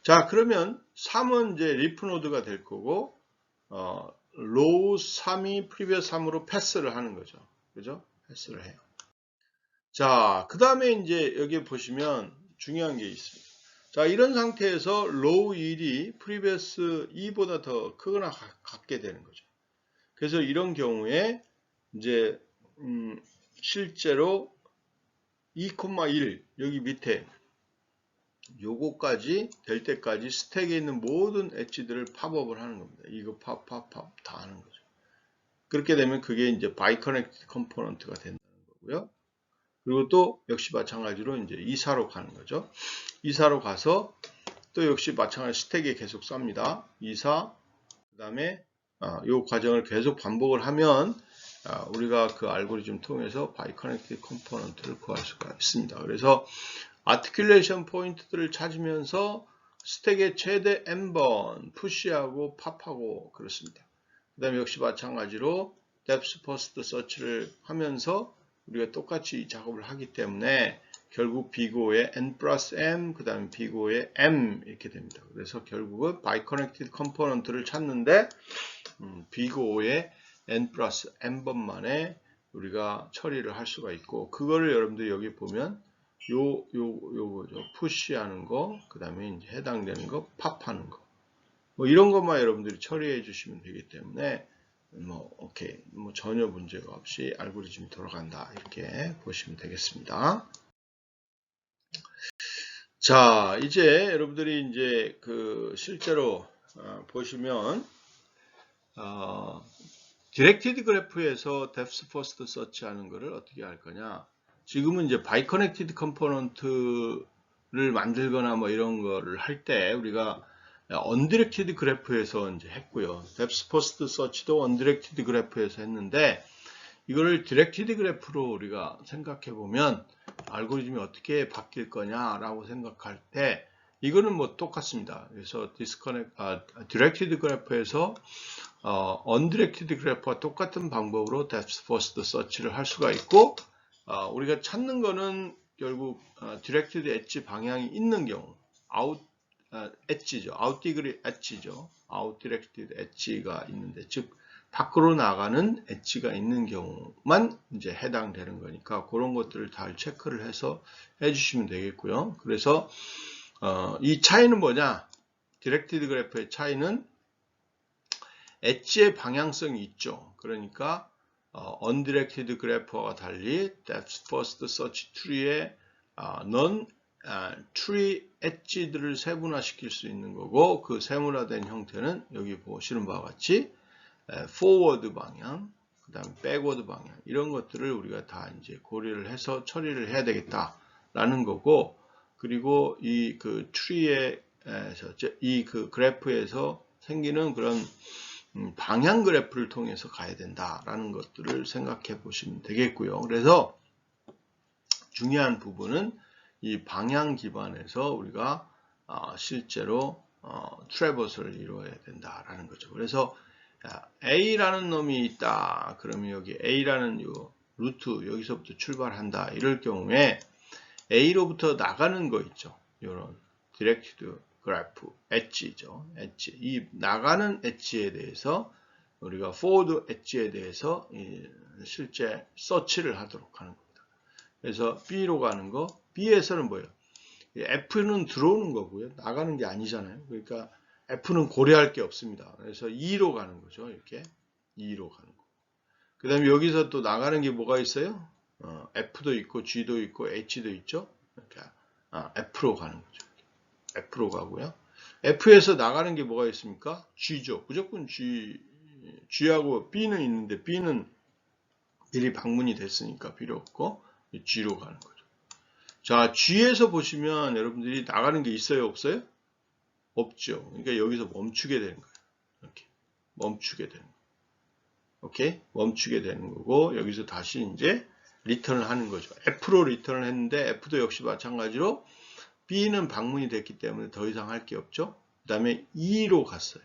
자, 그러면 3은 이제 리프 노드가 될 거고, 로우 3이 프리비어스 3으로 패스를 하는 거죠. 그죠? 패스를 해요. 자, 그 다음에 이제 여기 보시면 중요한 게 있습니다. 자, 이런 상태에서 로우 1이 프리비어스 2보다 더 크거나 같게 되는 거죠. 그래서 이런 경우에 이제, 실제로 2,1 여기 밑에 요거까지 될 때까지 스택에 있는 모든 엣지들을 팝업을 하는 겁니다. 이거 팝 다 하는 거죠. 그렇게 되면 그게 이제 바이커넥티드 컴포넌트가 된다는 거고요. 그리고 또 역시 마찬가지로 이제 이사로 가는 거죠. 이사로 가서 또 역시 마찬가지 스택에 계속 쌉니다. 이사, 그 다음에 이 과정을 계속 반복을 하면 우리가 그 알고리즘 통해서 바이커넥티드 컴포넌트를 구할 수가 있습니다. 그래서 아티큘레이션 포인트들을 찾으면서 스택의 최대 n번 푸시하고 팝하고 그렇습니다. 그 다음에 역시 마찬가지로 depth first search를 하면서 우리가 똑같이 이 작업을 하기 때문에 결국 비고의 n 플러스 m 그 다음에 비고의 m 이렇게 됩니다. 그래서 결국은 바이커넥티드 컴포넌트를 찾는데 비고의 n 플러스 n번 만에 우리가 처리를 할 수가 있고, 그거를 여러분들 여기 보면 요거죠. 푸시하는 거, 그 다음에 이제 해당되는 거, 팝하는 거. 뭐 이런 것만 여러분들이 처리해 주시면 되기 때문에 오케이. 전혀 문제가 없이 알고리즘이 돌아간다. 이렇게 보시면 되겠습니다. 자, 이제 여러분들이 이제 실제로 보시면 디렉티드 그래프에서 depth first search 하는 거를 어떻게 할 거냐. 지금은 이제 바이커넥티드 컴포넌트를 만들거나 뭐 이런 거를 할 때 우리가 언디렉티드 그래프에서 이제 했고요. depth first search도 언디렉티드 그래프에서 했는데, 이거를 디렉티드 그래프로 우리가 생각해 보면 알고리즘이 어떻게 바뀔 거냐라고 생각할 때 이거는 뭐 똑같습니다. 그래서 디렉티드 그래프에서 언디렉티드 그래프와 똑같은 방법으로 depth first search를 할 수가 있고, 우리가 찾는 거는 결국 디렉티드 엣지 방향이 있는 경우, 엣지죠. 아웃디렉티드 엣지가 있는데, 즉 밖으로 나가는 엣지가 있는 경우만 이제 해당되는 거니까 그런 것들을 잘 체크를 해서 해주시면 되겠고요. 그래서 이 차이는 뭐냐? 디렉티드 그래프의 차이는 엣지의 방향성이 있죠. 그러니까 언디렉티드 그래프와 달리 depth first search tree의 non tree 엣지들을 세분화시킬 수 있는 거고, 그 세분화된 형태는 여기 보시는 바와 같이 forward 방향, 그 다음 backward 방향, 이런 것들을 우리가 다 이제 고려를 해서 처리를 해야 되겠다라는 거고, 그리고 이 트리에서 이 그래프에서 생기는 그런 방향 그래프를 통해서 가야 된다라는 것들을 생각해 보시면 되겠고요. 그래서 중요한 부분은 이 방향 기반에서 우리가 실제로 트래버스를 이루어야 된다라는 거죠. 그래서 A라는 놈이 있다. 그러면 여기 A라는 요 루트 여기서부터 출발한다. 이럴 경우에 A로부터 나가는 거 있죠. 이런 디렉티드 그래프 엣지죠. 엣지. 이 나가는 엣지에 대해서 우리가 forward 엣지에 대해서 실제 서치를 하도록 하는 겁니다. 그래서 B로 가는 거, B에서는 뭐예요? F는 들어오는 거고요. 나가는 게 아니잖아요. 그러니까 F는 고려할 게 없습니다. 그래서 E로 가는 거죠. 이렇게 E로 가는 거. 그 다음에 여기서 또 나가는 게 뭐가 있어요? F도 있고 G도 있고 H도 있죠. 이렇게 F로 가는 거죠. F로 가고요. F에서 나가는 게 뭐가 있습니까? G죠. 무조건 G하고 B는 있는데 B는 미리 방문이 됐으니까 필요 없고 G로 가는 거죠. 자, G에서 보시면 여러분들이 나가는 게 있어요? 없어요? 없죠. 그러니까 여기서 멈추게 되는 거예요. 이렇게 멈추게 되는 거예요. 오케이? 멈추게 되는 거고, 여기서 다시 이제 리턴을 하는 거죠. F로 리턴을 했는데 F도 역시 마찬가지로 B는 방문이 됐기 때문에 더 이상 할 게 없죠. 그 다음에 E로 갔어요.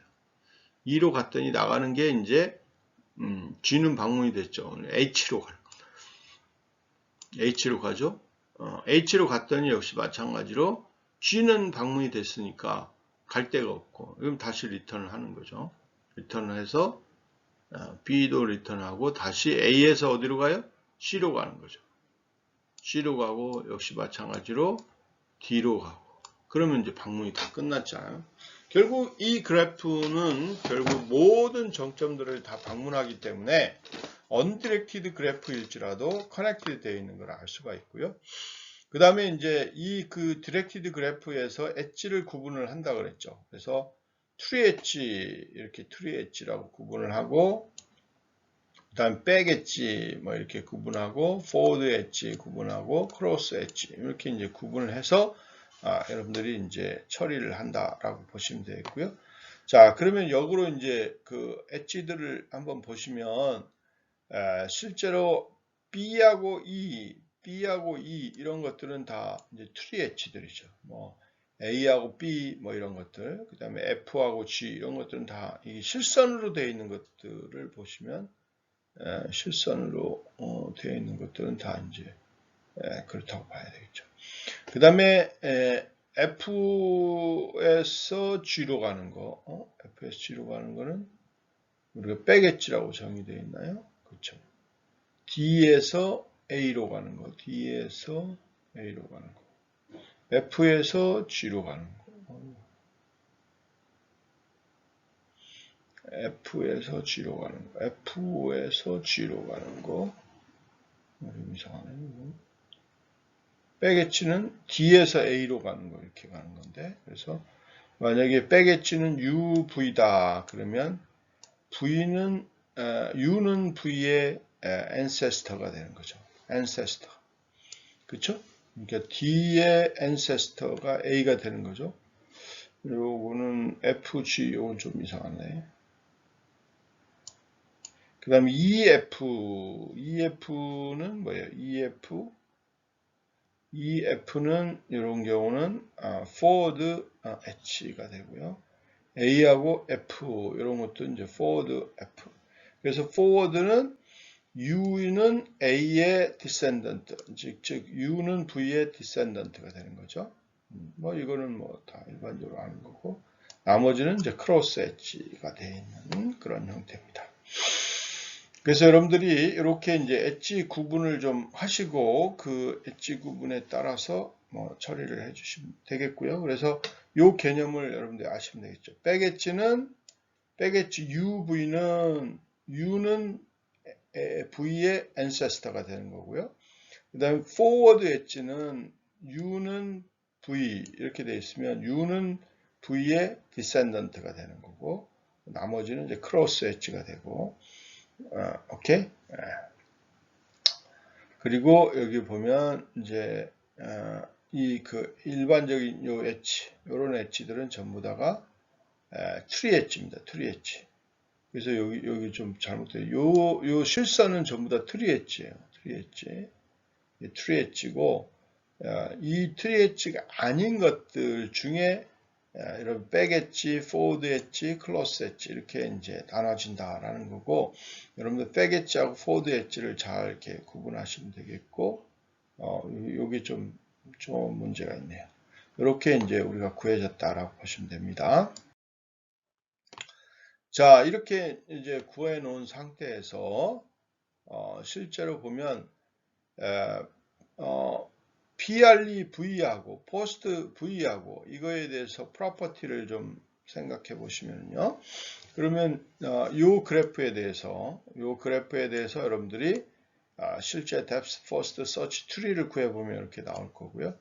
E로 갔더니 나가는 게 이제 G는 방문이 됐죠. H로 가는 겁니다. H로 가죠. H로 갔더니 역시 마찬가지로 G는 방문이 됐으니까 갈 데가 없고, 그럼 다시 리턴을 하는 거죠. 리턴을 해서 B도 리턴하고 다시 A에서 어디로 가요? C로 가는 거죠. C로 가고 역시 마찬가지로 D로 가고, 그러면 이제 방문이 다 끝났잖아요. 결국 이 그래프는 결국 모든 정점들을 다 방문하기 때문에 언디렉티드 그래프일지라도 커넥티드 되어 있는 걸 알 수가 있고요. 그 다음에 이제 이 디렉티드 그래프에서 엣지를 구분을 한다 그랬죠. 그래서 트리 엣지, 이렇게 트리 엣지라고 구분을 하고, 그 다음 백 엣지 뭐 이렇게 구분하고, 포워드 엣지 구분하고, 크로스 엣지 이렇게 이제 구분을 해서 여러분들이 이제 처리를 한다라고 보시면 되겠고요. 자, 그러면 역으로 이제 엣지들을 한번 보시면 실제로 B하고 E 이런 것들은 다 이제 트리 엣지들이죠. 뭐 A하고 B 뭐 이런 것들, 그 다음에 F하고 G 이런 것들은 다 이게 실선으로 되어 있는 것들을 보시면 실선으로 되어 있는 것들은 다 이제 그렇다고 봐야 되겠죠. 그 다음에 F에서 G로 가는 거, F에서 G로 가는 거는 우리가 빼겠지라고 정의되어 있나요? 그렇죠. D에서 A로 가는 거, D에서 A로 가는 거, F에서 G로 가는 거, F에서 G로 가는 거, F에서 G로 가는 거, 좀 이상하네. 빼겠지는 D에서 A로 가는 거, 이렇게 가는 건데, 그래서 만약에 빼겠지는 UV다 그러면 V는 U는 V의 ancestor가 되는 거죠. ancestor. 그렇죠? 그러니까 D의 ancestor가 A가 되는 거죠. 요거는 FG, 요건 좀 이상하네. 그 다음에 EF는 뭐예요? EF는 이런 경우는 forward H가 되고요. A하고 F 이런 것도 이제 forward F. 그래서 forward는 U는 A의 descendant, 즉 U는 V의 descendant가 되는 거죠. 뭐 이거는 뭐 다 일반적으로 아는 거고, 나머지는 이제 cross H가 되어 있는 그런 형태입니다. 그래서 여러분들이 이렇게 이제 엣지 구분을 좀 하시고 그 엣지 구분에 따라서 뭐 처리를 해주시면 되겠고요. 그래서 이 개념을 여러분들이 아시면 되겠죠. 백엣지는 UV는 U는 V의 ancestor가 되는 거고요. 그 다음에 forward 엣지는 U는 V 이렇게 되어 있으면 U는 V의 descendant가 되는 거고, 나머지는 이제 cross 엣지가 되고, 오케이. 그리고 여기 보면 이제 이 그 일반적인 요 엣지, 요런 엣지들은 전부 다가 트리 엣지입니다. 트리 엣지. 그래서 여기 좀 잘못돼요. 요 실선은 전부 다 트리 엣지예요. 트리 엣지. 트리 엣지고 이 트리 엣지가 아닌 것들 중에 이런 백 엣지, 포워드 엣지, 클로스 엣지 이렇게 이제 나눠진다라는 거고, 여러분들 백 엣지하고 포워드 엣지를 잘 이렇게 구분하시면 되겠고, 여기 좀 문제가 있네요. 이렇게 이제 우리가 구해졌다라고 보시면 됩니다. 자, 이렇게 이제 구해 놓은 상태에서 실제로 보면 PRE V하고 포스트 V하고 이거에 대해서 프로퍼티를 좀 생각해 보시면요. 그러면 이 그래프에 대해서 여러분들이 실제 depth first search tree를 구해 보면 이렇게 나올 거고요.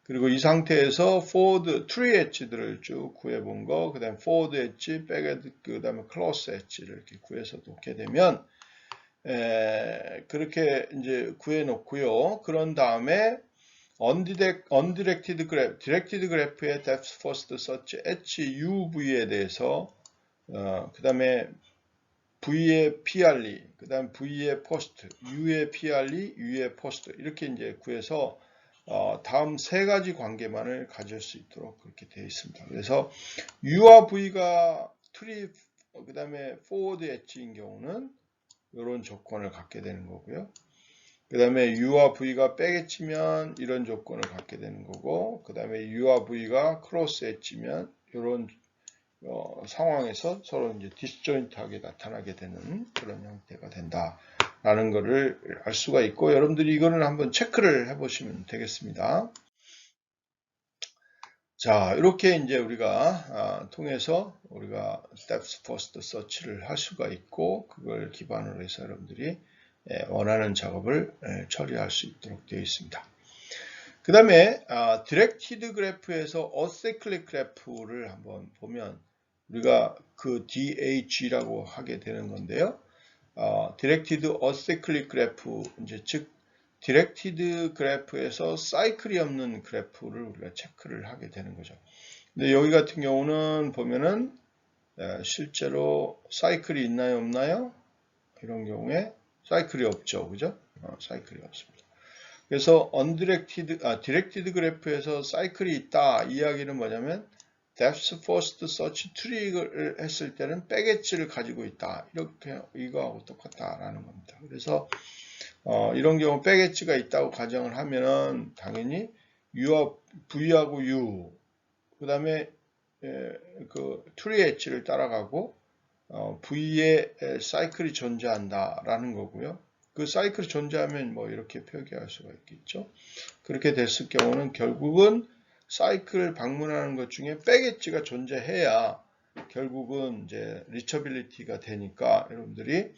그리고 이 상태에서 forward tree 엣지들을 쭉 구해 본 거, 그다음에 forward 엣지, back 그다음에 close 엣지를 이렇게 구해서 놓게 되면 그렇게 이제 구해 놓고요. 그런 다음에 undirected graph, directed graph의 depth first search HUV에 대해서 그 다음에 V의 PRE, 그 다음에 V의 post, U의 PRE, U의 post 이렇게 이제 구해서 다음 세 가지 관계만을 가질 수 있도록 그렇게 되어 있습니다. 그래서 U와 V가 tree, 그 다음에 forward 엣지인 경우는 이런 조건을 갖게 되는 거고요. 그 다음에 U와 V가 백 엣지면 이런 조건을 갖게 되는 거고, 그 다음에 U와 V가 크로스 엣지면 이런 상황에서 서로 이제 디스조인트하게 나타나게 되는 그런 형태가 된다라는 것을 알 수가 있고, 여러분들이 이거는 한번 체크를 해보시면 되겠습니다. 자, 이렇게 이제 우리가 통해서 우리가 depth first search를 할 수가 있고, 그걸 기반으로 해서 여러분들이 원하는 작업을 처리할 수 있도록 되어 있습니다. 그 다음에 디렉티드 그래프에서 어사이클릭 그래프를 한번 보면 우리가 그 DAG라고 하게 되는 건데요. 디렉티드 어사이클릭 그래프, 이제 즉 디렉티드 그래프에서 사이클이 없는 그래프를 우리가 체크를 하게 되는 거죠. 근데 여기 같은 경우는 보면은 실제로 사이클이 있나요, 없나요? 이런 경우에 사이클이 없죠, 그죠? 사이클이 없습니다. 그래서 디렉티드 그래프에서 사이클이 있다 이야기는 뭐냐면 depth first search tree를 했을 때는 백 엣지를 가지고 있다, 이렇게 이거하고 똑같다라는 겁니다. 그래서 이런 경우 백 엣지가 있다고 가정을 하면은 당연히 U와 V하고 U, 그 다음에 그 트리 엣지를 따라가고 V에 사이클이 존재한다라는 거고요. 그 사이클이 존재하면 뭐 이렇게 표기할 수가 있겠죠. 그렇게 됐을 경우는 결국은 사이클을 방문하는 것 중에 백엣지가 존재해야 결국은 이제 리처빌리티가 되니까 여러분들이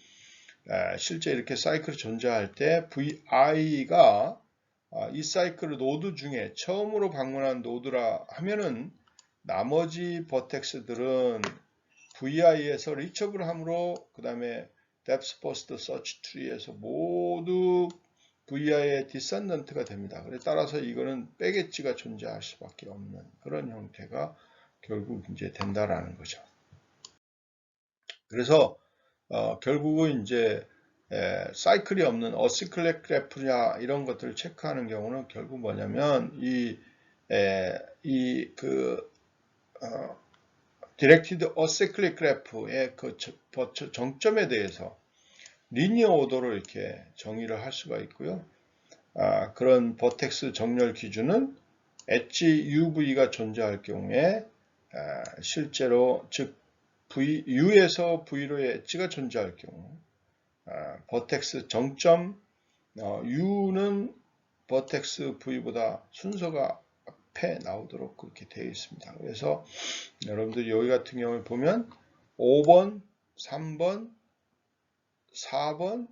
실제 이렇게 사이클이 존재할 때 VI가 이 사이클 노드 중에 처음으로 방문한 노드라 하면은 나머지 버텍스들은 VI에서 리처블 함으로 그 다음에 depth first search tree에서 모두 VI의 디센던트가 됩니다. 그래 따라서 이거는 백엣지가 존재할 수밖에 없는 그런 형태가 결국 이제 된다라는 거죠. 그래서 결국은 이제 사이클이 없는 어시클릭 그래프냐 이런 것들을 체크하는 경우는 결국 뭐냐면 디렉티드 어시클릭 그래프의 그 정점에 대해서 리니어 오더로 이렇게 정의를 할 수가 있고요. 그런 버텍스 정렬 기준은 엣지 UV가 존재할 경우에 실제로 즉 U에서 V로의 엣지가 존재할 경우 버텍스 정점 U는 버텍스 V보다 순서가 앞에 나오도록 그렇게 되어 있습니다. 그래서 여러분들 여기 같은 경우에 보면 5번, 3번, 4번,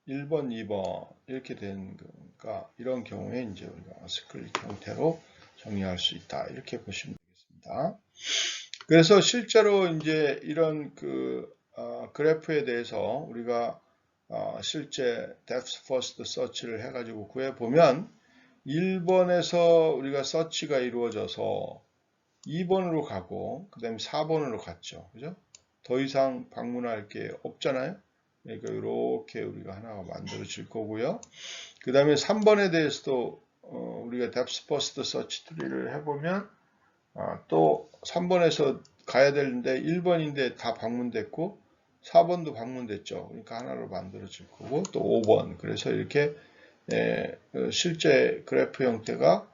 1번, 2번 이렇게 되는 거니까 이런 경우에 이제 우리가 어시클릭 형태로 정의할 수 있다. 이렇게 보시면 되겠습니다. 그래서 실제로 이제 이런 그래프에 대해서 우리가 실제 depth first search를 해가지고 구해보면 1번에서 우리가 서치가 이루어져서 2번으로 가고 그 다음에 4번으로 갔죠. 그죠? 더 이상 방문할 게 없잖아요. 그러니까 이렇게 우리가 하나가 만들어질 거고요. 그 다음에 3번에 대해서도 우리가 depth first search tree를 해보면 또 3번에서 가야 되는데 1번인데 다 방문됐고 4번도 방문됐죠. 그러니까 하나로 만들어질 거고 또 5번. 그래서 이렇게 실제 그래프 형태가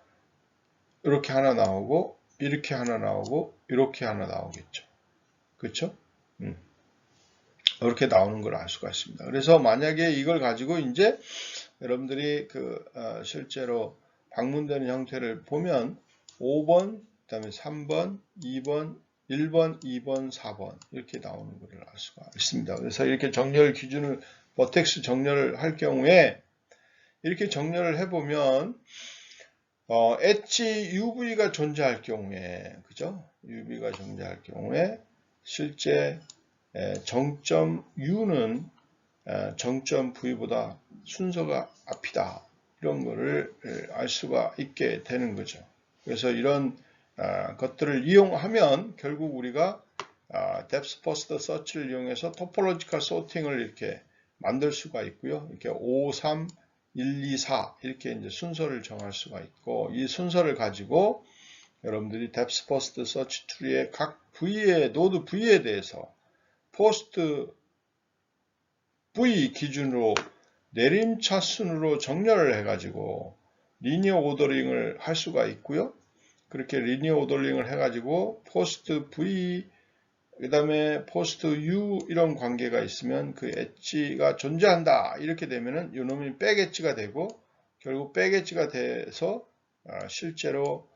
이렇게 하나 나오고 이렇게 하나 나오고 이렇게 하나 나오겠죠. 그렇죠? 이렇게 나오는 걸 알 수가 있습니다. 그래서 만약에 이걸 가지고 이제 여러분들이 실제로 방문되는 형태를 보면 5번, 그 다음에 3번, 2번, 1번, 2번, 4번 이렇게 나오는 것을 알 수가 있습니다. 그래서 이렇게 정렬 기준을 버텍스 정렬을 할 경우에 이렇게 정렬을 해보면 엣지 UV가 존재할 경우에 그죠? UV가 존재할 경우에 실제 정점 U는 정점 V보다 순서가 앞이다. 이런 거를 알 수가 있게 되는 거죠. 그래서 이런 것들을 이용하면 결국 우리가 depth first search를 이용해서 topological sorting을 이렇게 만들 수가 있고요. 이렇게 5, 3, 1, 2, 4 이렇게 이제 순서를 정할 수가 있고 이 순서를 가지고 여러분들이 depth first search tree의 각 V의 노드 V에 대해서 포스트 V 기준으로 내림차순으로 정렬을 해가지고 리니어 오더링을 할 수가 있고요. 그렇게 리니어 오더링을 해가지고 포스트 V 그 다음에 포스트 U 이런 관계가 있으면 그 엣지가 존재한다. 이렇게 되면은 이놈이 백 엣지가 되고 결국 백 엣지가 돼서 실제로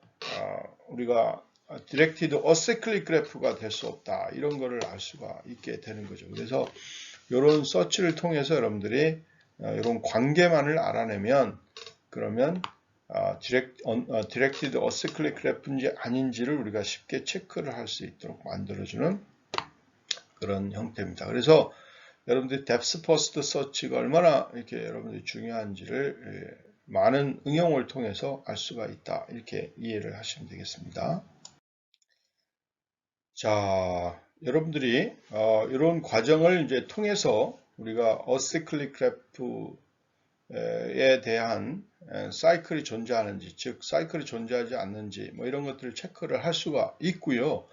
우리가 디렉티드 어시클릭 그래프가 될 수 없다. 이런 거를 알 수가 있게 되는 거죠. 그래서 이런 서치를 통해서 여러분들이 이런 관계만을 알아내면 그러면 디렉티드 어시클릭 그래프인지 아닌지를 우리가 쉽게 체크를 할 수 있도록 만들어주는 그런 형태입니다. 그래서 여러분들이 depth first search가 얼마나 이렇게 여러분들이 중요한지를 많은 응용을 통해서 알 수가 있다. 이렇게 이해를 하시면 되겠습니다. 자, 여러분들이 이런 과정을 이제 통해서 우리가 어시클릭 그래프에 대한 사이클이 존재하는지, 즉 사이클이 존재하지 않는지 뭐 이런 것들을 체크를 할 수가 있고요.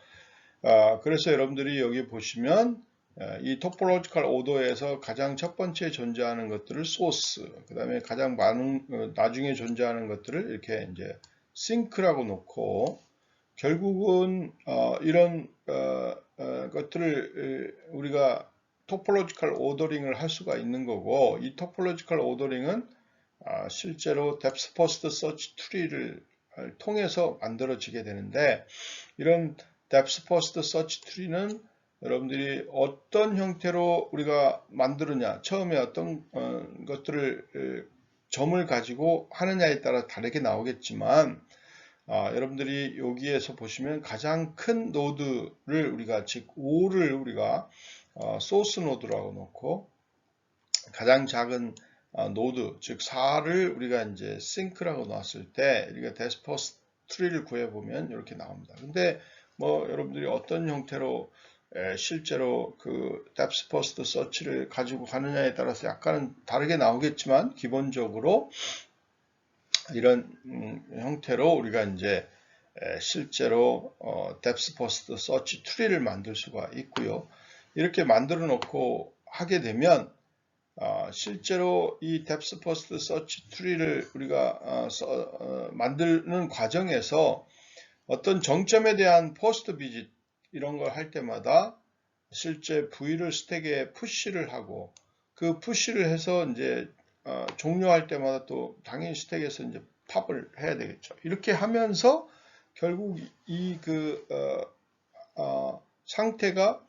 그래서 여러분들이 여기 보시면 이 토폴로지컬 오더에서 가장 첫 번째 존재하는 것들을 소스, 그 다음에 가장 많은 나중에 존재하는 것들을 이렇게 이제 싱크라고 놓고 결국은 이런 것들을 우리가 토폴로지컬 오더링을 할 수가 있는 거고, 이 토폴로지컬 오더링은 실제로 뎁스 퍼스트 서치 트리를 통해서 만들어지게 되는데, 이런 뎁스 퍼스트 서치 트리는 여러분들이 어떤 형태로 우리가 만드느냐, 처음에 어떤 것들을 점을 가지고 하느냐에 따라 다르게 나오겠지만, 여러분들이 여기에서 보시면 가장 큰 노드를 우리가, 즉 5를 우리가 소스 노드라고 놓고, 가장 작은 노드, 즉 4를 우리가 이제 싱크라고 놨을 때 우리가 뎁스 퍼스트 트리를 구해보면 이렇게 나옵니다. 근데 뭐 여러분들이 어떤 형태로 실제로 그 뎁스 퍼스트 서치를 가지고 가느냐에 따라서 약간은 다르게 나오겠지만, 기본적으로 이런 형태로 우리가 이제 실제로 뎁스 퍼스트 서치 트리를 만들 수가 있고요. 이렇게 만들어 놓고 하게 되면 실제로 이 뎁스 퍼스트 서치 트리를 우리가 만드는 과정에서 어떤 정점에 대한 포스트 비짓 이런 걸 할 때마다 실제 V를 스택에 푸시를 하고, 그 푸시를 해서 이제 종료할 때마다 또 당연히 스택에서 이제 팝을 해야 되겠죠. 이렇게 하면서 결국 이 상태가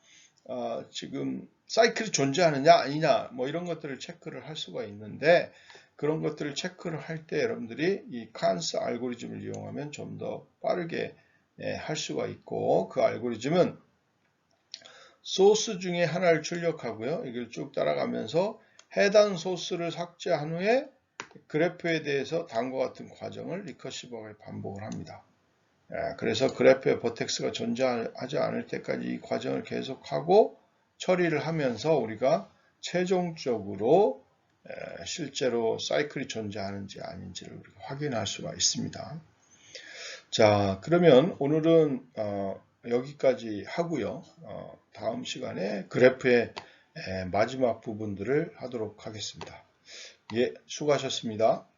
지금 사이클이 존재하느냐 아니냐 뭐 이런 것들을 체크를 할 수가 있는데, 그런 것들을 체크를 할 때 여러분들이 이 칸스 알고리즘을 이용하면 좀 더 빠르게 할 수가 있고, 그 알고리즘은 소스 중에 하나를 출력하고요. 이걸 쭉 따라가면서 해당 소스를 삭제한 후에 그래프에 대해서 다음과 같은 과정을 리커시브하게 반복을 합니다. 그래서 그래프에 버텍스가 존재하지 않을 때까지 이 과정을 계속하고 처리를 하면서 우리가 최종적으로 실제로 사이클이 존재하는지 아닌지를 우리가 확인할 수가 있습니다. 자, 그러면 오늘은 여기까지 하고요. 다음 시간에 그래프의 마지막 부분들을 하도록 하겠습니다. 예, 수고하셨습니다.